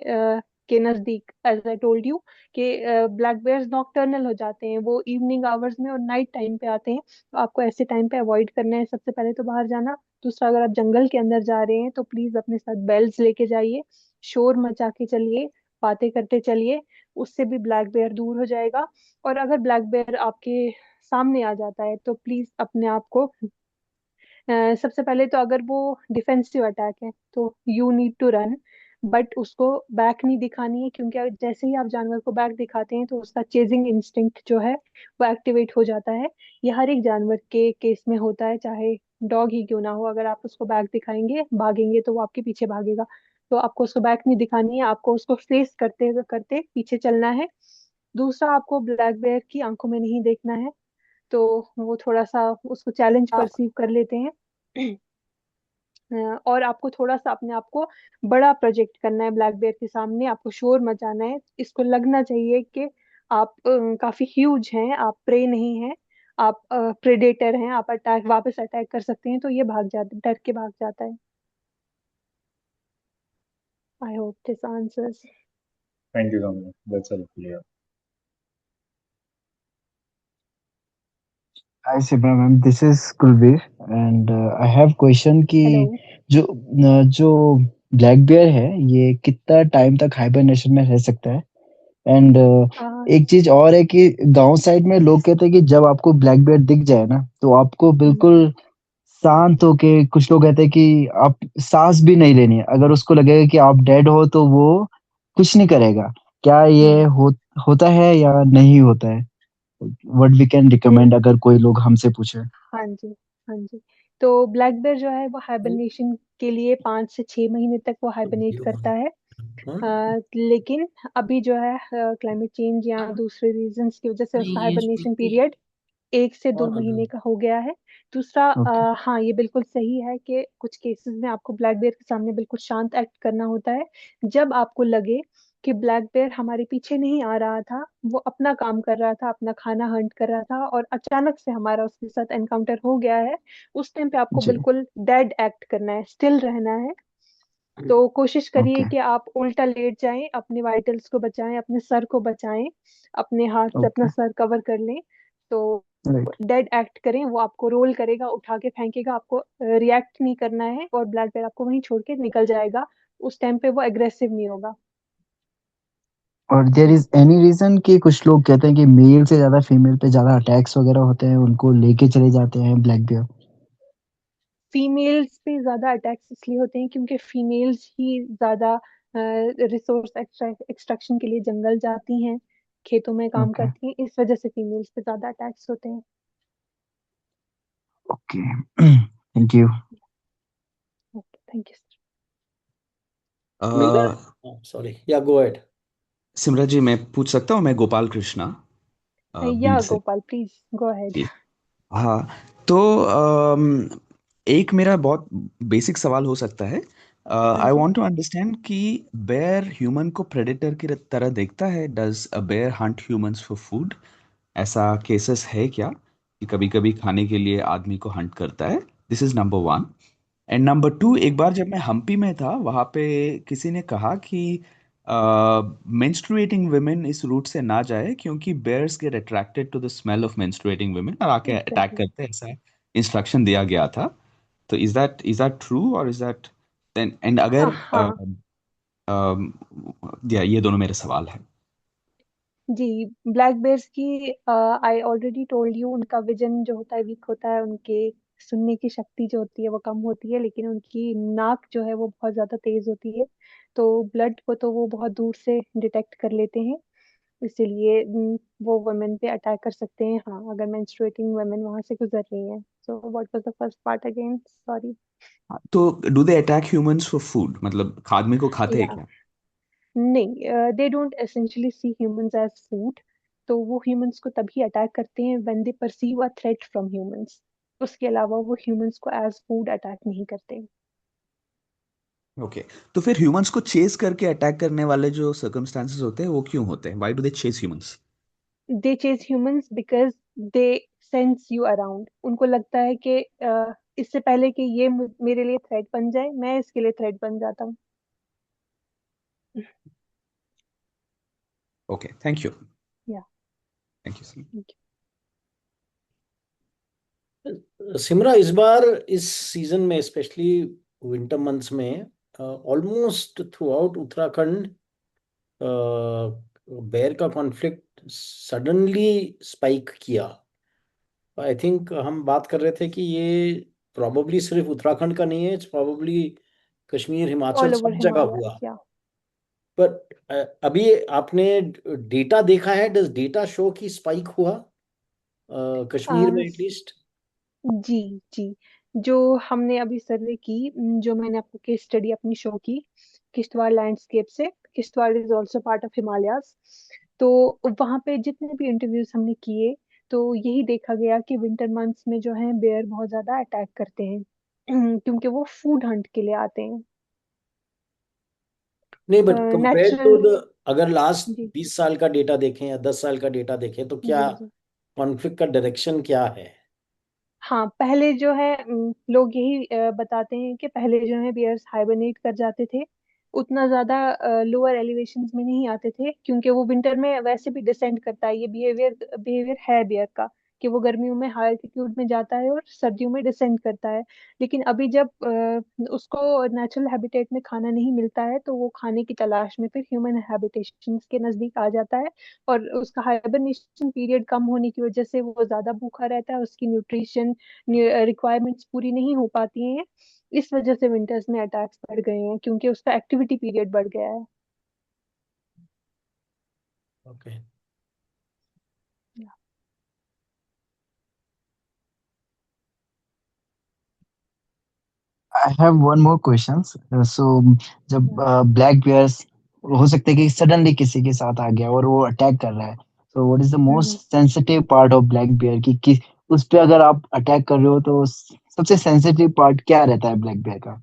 के नजदीक, एज आई टोल्ड यू, कि ब्लैक बेयर्स नॉकटर्नल हो जाते हैं, वो इवनिंग आवर्स में और नाइट टाइम पे आते हैं। तो आपको ऐसे टाइम पे अवॉइड करना है सबसे पहले तो बाहर जाना। दूसरा, अगर आप जंगल के अंदर जा रहे हैं तो प्लीज अपने साथ बेल्स लेके जाइए, शोर मचा के चलिए, बातें करते चलिए, उससे भी ब्लैक बेयर दूर हो जाएगा। और अगर ब्लैक बेयर आपके सामने आ जाता है तो प्लीज अपने आप को सबसे पहले तो, अगर वो डिफेंसिव अटैक है तो you need to run, but उसको बैक नहीं दिखानी है, क्योंकि जैसे ही आप जानवर को बैक दिखाते हैं तो उसका चेजिंग इंस्टिंक्ट जो है वो एक्टिवेट हो जाता है। ये हर एक जानवर के केस में होता है, चाहे डॉग ही क्यों ना हो, अगर आप उसको बैक दिखाएंगे भागेंगे तो वो आपके पीछे भागेगा। तो आपको उसको बैक नहीं दिखानी है, आपको उसको फेस करते करते पीछे चलना है। दूसरा, आपको ब्लैक बेयर की आंखों में नहीं देखना है, तो वो थोड़ा सा उसको चैलेंज परसीव कर लेते हैं। और आपको थोड़ा सा अपने आप को बड़ा प्रोजेक्ट करना है ब्लैक बेयर के सामने, आपको शोर मचाना है, इसको लगना चाहिए कि आप काफी ह्यूज हैं, आप प्रे नहीं हैं, आप प्रेडेटर हैं, आप अटैक वापस अटैक कर सकते हैं, तो ये भाग जाता, डर के भाग जाता है। I hope this answers. Thank you so much, that's helpful. Hi Sibra ma'am, this is Kulveer and I have question कि हेलो। जो ब्लैक बियर है ये कितना टाइम तक हाइबरनेशन में रह सकता है एंड एक चीज और है कि गांव साइड में लोग कहते हैं कि जब आपको ब्लैक बियर दिख जाए ना तो आपको बिल्कुल शांत होके, कुछ लोग कहते हैं कि आप सांस भी नहीं लेनी है, अगर उसको लगेगा कि आप डेड हो तो वो कुछ नहीं करेगा। क्या ये होता है या नहीं होता है? व्हाट वी कैन तो रिकमेंड अगर कोई लोग हमसे पूछे। हाँ जी, हाँ जी। तो ब्लैक बेयर जो है वो हाइबरनेशन के लिए 5 से 6 महीने तक वो हाइबरनेट करता है। लेकिन अभी जो है क्लाइमेट चेंज या दूसरे रीजंस की वजह से उसका नहीं ये हाइबरनेशन पीरियड 1 से 2 महीने का हो गया है। दूसरा, ओके। हाँ ये बिल्कुल सही है कि कुछ केसेस में आपको ब्लैक बेयर के सामने बिल्कुल शांत एक्ट करना होता है। जब आपको लगे कि ब्लैक बेयर हमारे पीछे नहीं आ रहा था, वो अपना काम कर रहा था, अपना खाना हंट कर रहा था, और अचानक से हमारा उसके साथ एनकाउंटर हो गया है, उस टाइम पे आपको जी। बिल्कुल डेड एक्ट करना है, स्टिल रहना है। तो कोशिश करिए ओके। कि आप उल्टा लेट जाएं, अपने वाइटल्स को बचाएं, अपने सर को बचाएं, अपने हाथ से अपना ओके। सर कवर कर लें। तो राइट। डेड एक्ट करें, वो आपको रोल करेगा, उठा के फेंकेगा, आपको रिएक्ट नहीं करना है, और ब्लैक बेयर आपको वहीं छोड़ के निकल जाएगा। उस टाइम पे वो एग्रेसिव नहीं होगा। और देयर इज एनी रीजन कि कुछ लोग कहते हैं कि मेल से ज्यादा फीमेल पे ज्यादा अटैक्स वगैरह होते हैं, उनको लेके चले जाते हैं ब्लैक बियर? फीमेल्स पे ज्यादा अटैक्स इसलिए होते हैं क्योंकि फीमेल्स ही ज्यादा रिसोर्स एक्सट्रैक्शन के लिए जंगल जाती हैं, खेतों में काम ओके। करती हैं, इस वजह से फीमेल्स पे ज्यादा अटैक्स होते हैं। Okay, thank you. Okay, thank you मिल अ, रहा है? सॉरी, या गो अहेड। सिमरन जी, मैं पूछ सकता हूँ? मैं गोपाल कृष्णा, सर। या बीड़ से। Gopal, please go ahead. जी हाँ। तो एक मेरा बहुत बेसिक सवाल हो सकता है। हाँ आई जी। वांट टू अंडरस्टैंड कि बेयर ह्यूमन को प्रेडेटर की तरह देखता है? Does a bear hunt humans for food? ऐसा केसेस है क्या कि कभी कभी खाने के लिए आदमी को हंट करता है? This is number one. And number two, एक बार जब मैं हम्पी में था, वहाँ पे किसी ने कहा कि मेंस्ट्रुएटिंग वुमेन इस रूट से ना जाए क्योंकि bears get attracted to the smell of menstruating women और आके अटैक एग्जैक्टली। करते हैं, ऐसा इंस्ट्रक्शन दिया गया था। तो इज दैट ट्रू और इज दैट देन? एंड अगर हाँ या ये दोनों मेरे सवाल हैं। जी। ब्लैक बेयर्स की आई ऑलरेडी टोल्ड यू, उनका विजन जो होता है वीक होता है, उनके सुनने की शक्ति जो होती है वो कम होती है, लेकिन उनकी नाक जो है वो बहुत ज्यादा तेज होती है। तो ब्लड को तो वो बहुत दूर से डिटेक्ट कर लेते हैं, इसीलिए वो वुमेन पे अटैक कर सकते हैं, हाँ, अगर मेंस्ट्रुएटिंग वुमेन वहां से गुजर रही है। So what was the first part again, sorry. तो do they attack humans for food? मतलब आदमी को खाते हैं या क्या? नहीं, they don't essentially see humans as food. तो वो ह्यूमंस को तभी अटैक करते हैं when they perceive a threat from humans. उसके अलावा वो ह्यूमंस को एज फूड अटैक नहीं करते। ओके। तो फिर ह्यूमंस को चेस करके अटैक करने वाले जो सर्कमस्टांसेस होते हैं वो क्यों होते हैं? Why do they chase humans? They chase humans because they sense you around. उनको लगता है कि इससे पहले कि ये मेरे लिए थ्रेट बन जाए, मैं इसके लिए थ्रेट बन जाता हूँ। Okay, thank you. या थैंक यू सर। सिमरा, इस बार इस सीजन में स्पेशली विंटर मंथ्स में ऑलमोस्ट थ्रू आउट उत्तराखंड बेर का कॉन्फ्लिक्ट सडनली स्पाइक किया। आई थिंक हम बात कर रहे थे कि ये प्रॉबली सिर्फ उत्तराखंड का नहीं है, it's probably Kashmir, Himachal, all over सब जगह हिमालय, हुआ। या पर अभी आपने डेटा देखा है? डज डेटा शो कि स्पाइक हुआ कश्मीर में एटलीस्ट? जी जी। जो हमने अभी सर्वे की, जो मैंने आपको केस स्टडी अपनी शो की, किश्तवाड़ लैंडस्केप से। Kishtwar is also part of Himalayas. तो वहां पे जितने भी इंटरव्यूज हमने किए, तो यही देखा गया कि विंटर मंथ्स में जो है बेयर बहुत ज्यादा अटैक करते हैं क्योंकि वो फूड हंट के लिए आते हैं। नहीं, but compare to natural. The, अगर लास्ट जी 20 साल का डेटा देखें या 10 साल का डेटा देखें तो क्या जी जी। कॉन्फ्लिक्ट का डायरेक्शन क्या है? हाँ, पहले जो है लोग यही बताते हैं कि पहले जो है बियर्स हाइबरनेट कर जाते थे, उतना ज्यादा लोअर एलिवेशंस में नहीं आते थे, क्योंकि वो विंटर में वैसे भी डिसेंड करता है। ये बिहेवियर बिहेवियर है बियर का कि वो गर्मियों में हाई एल्टीट्यूड में जाता है और सर्दियों में डिसेंड करता है। लेकिन अभी जब उसको नेचुरल हैबिटेट में खाना नहीं मिलता है, तो वो खाने की तलाश में फिर ह्यूमन हैबिटेशंस के नजदीक आ जाता है। और उसका हाइबरनेशन पीरियड कम होने की वजह से वो ज्यादा भूखा रहता है, उसकी न्यूट्रिशन रिक्वायरमेंट्स पूरी नहीं हो पाती हैं। इस वजह से विंटर्स में अटैक्स बढ़ गए हैं, क्योंकि उसका एक्टिविटी पीरियड बढ़ गया है। Okay. I have one more questions. सो जब ब्लैक बियर्स, हो सकता है कि सडनली किसी के साथ आ गया और वो अटैक कर रहा है, so what is the most sensitive part of black bear की उस पे अगर आप अटैक कर रहे हो तो सबसे सेंसिटिव पार्ट क्या रहता है ब्लैक बियर का?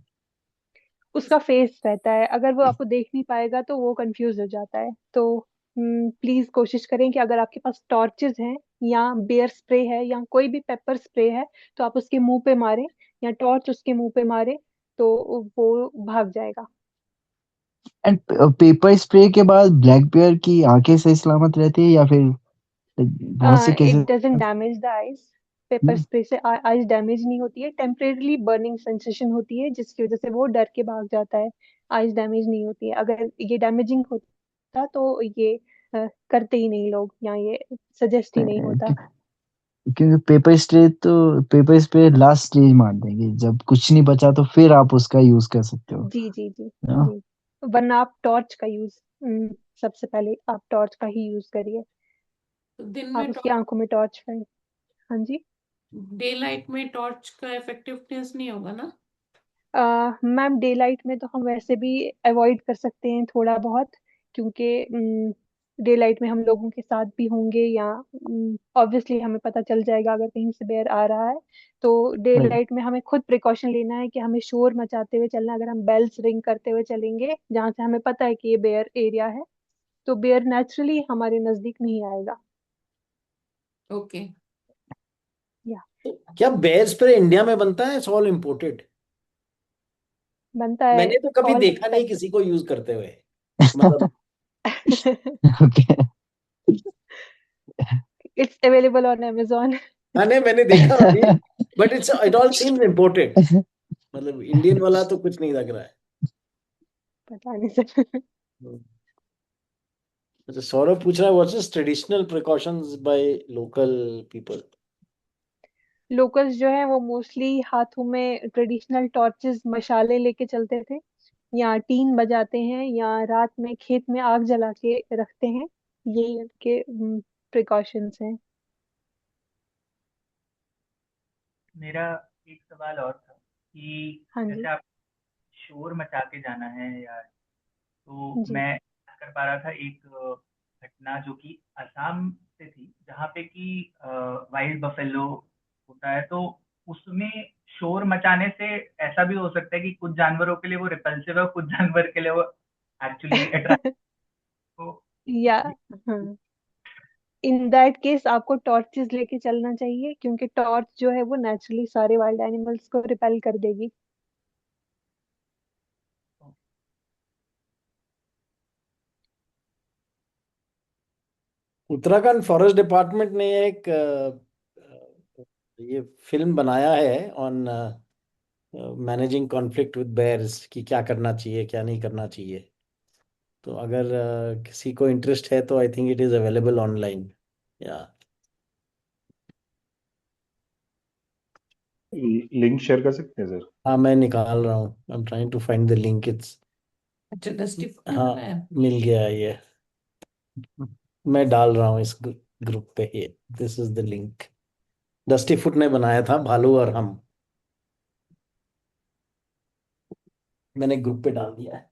उसका फेस रहता है। अगर वो आपको देख नहीं पाएगा तो वो कंफ्यूज हो जाता है। तो प्लीज कोशिश करें कि अगर आपके पास टॉर्चेस हैं या बेयर स्प्रे है या कोई भी पेपर स्प्रे है, तो आप उसके मुंह पे मारें, या टॉर्च उसके मुंह पे मारें, तो वो भाग जाएगा। एंड पेपर स्प्रे के बाद ब्लैक बियर की आंखें सही सलामत रहती है या फिर बहुत से it cases? Doesn't damage the eyes. Paper spray से आईज डैमेज नहीं होती है, टेम्परेली बर्निंग सेंसेशन होती है जिसकी वजह से वो डर के भाग जाता है। आईज डैमेज नहीं होती है। अगर ये डैमेजिंग होता तो ये करते ही नहीं लोग, या ये सजेस्ट ही नहीं होता। क्योंकि पेपर स्प्रे लास्ट स्टेज मान देंगे, जब कुछ नहीं बचा तो फिर आप उसका यूज कर सकते हो, जी जी जी है ना? जी। वरना आप टॉर्च का यूज, सबसे पहले आप टॉर्च का ही यूज करिए। दिन आप में उसकी आंखों में टॉर्च हाँ जी। डे लाइट में टॉर्च का इफेक्टिवनेस नहीं होगा ना? मैम डे लाइट में तो हम वैसे भी अवॉइड कर सकते हैं थोड़ा बहुत, क्योंकि डे लाइट में हम लोगों के साथ भी होंगे, या ऑब्वियसली हमें पता चल जाएगा अगर कहीं से बेयर आ रहा है। तो डे राइट। लाइट में हमें खुद प्रिकॉशन लेना है कि हमें शोर मचाते हुए चलना है। अगर हम बेल्स रिंग करते हुए चलेंगे जहाँ से हमें पता है कि ये बेयर एरिया है, तो बेयर नेचुरली हमारे नजदीक नहीं आएगा। ओके। या क्या बेयर स्प्रे इंडिया में बनता है? It's all imported. बनता है मैंने तो कभी ऑल देखा नहीं किसी को यूज करते हुए, मतलब। Okay. It's available on Amazon। हाँ नहीं, मैंने देखा अभी, but it all seems imported. मतलब इंडियन वाला तो कुछ नहीं लग रहा है। पता नहीं सर। अच्छा, सौरभ पूछ रहा है what's is traditional precautions by local people. Locals जो है वो मोस्टली हाथों में ट्रेडिशनल टॉर्चेस मशाले लेके चलते थे, या टीन बजाते हैं, या रात में खेत में आग जला के रखते हैं। यही उनके प्रिकॉशंस हैं। मेरा एक सवाल और था कि हाँ जैसे जी। आप शोर मचा के जाना है यार, तो जी। मैं याद कर पा रहा था एक घटना जो कि असम से थी, जहाँ पे कि वाइल्ड बफेलो होता है। तो उसमें शोर मचाने से ऐसा भी हो सकता है कि कुछ जानवरों के लिए वो रिपल्सिव है, कुछ जानवर के लिए वो एक्चुअली अट्रैक्टिव। तो या हाँ, इन दैट केस आपको टॉर्चेस लेके चलना चाहिए, क्योंकि टॉर्च जो है वो नेचुरली सारे वाइल्ड एनिमल्स को रिपेल कर देगी। उत्तराखंड फॉरेस्ट डिपार्टमेंट ने एक ये फिल्म बनाया है on managing conflict with bears, कि क्या करना चाहिए क्या नहीं करना चाहिए। तो अगर किसी को इंटरेस्ट है तो I think it is available online. या लिंक शेयर कर सकते हैं सर? हाँ, मैं निकाल रहा हूँ। I am trying to find the link. It's अच्छा, डस्टी फुट हाँ, वाला है। मिल गया है ये। मैं डाल रहा हूँ इस ग्रुप पे। ये this is the link. Dusty foot ने बनाया था, भालू और हम। मैंने ग्रुप पे डाल दिया है।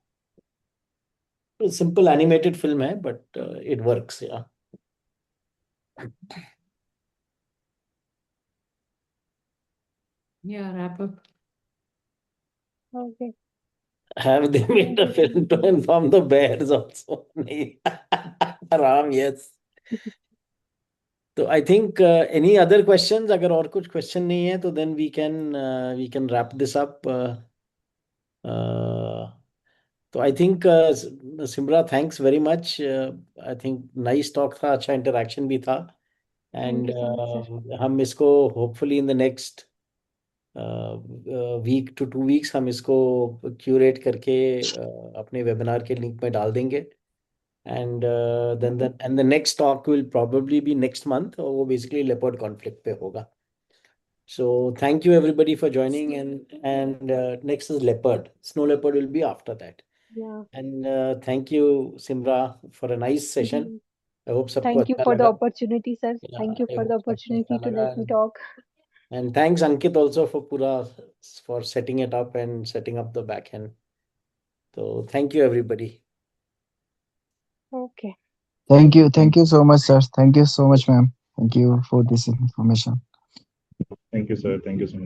सिंपल एनिमेटेड फिल्म है बट इट वर्क्स। या या wrap up. Okay. have they made thank a you sir. film to inform the bears also? नहीं। राम, yes। तो I think any other questions? अगर और कुछ क्वेश्चन नहीं है तो then we can wrap this up. तो I think Simra, thanks very much. I think nice talk था, अच्छा इंटरेक्शन भी था। Thank and you so much sir. हम इसको hopefully in the next week to 2 weeks हम इसको क्यूरेट करके अपने वेबिनार के लिंक में डाल देंगे। And then okay. And the next talk will probably be next month, और वो बेसिकली लेपर्ड कॉन्फ्लिक्ट पे होगा। So thank you everybody for joining, and next is leopard. Snow leopard will be after that. या And thank you Simra for a nice ji, session. I hope सबको thank you अच्छा for the लगा। Opportunity sir. Yeah, thank you I for the hope सबको opportunity अच्छा to लगा। Let me talk. And thanks Ankit also for pura for setting it up and setting up the back end. So thank you everybody. Okay. Thank you so much, sir. Thank you so much, ma'am. Thank you for this information. Thank you sir, thank you soon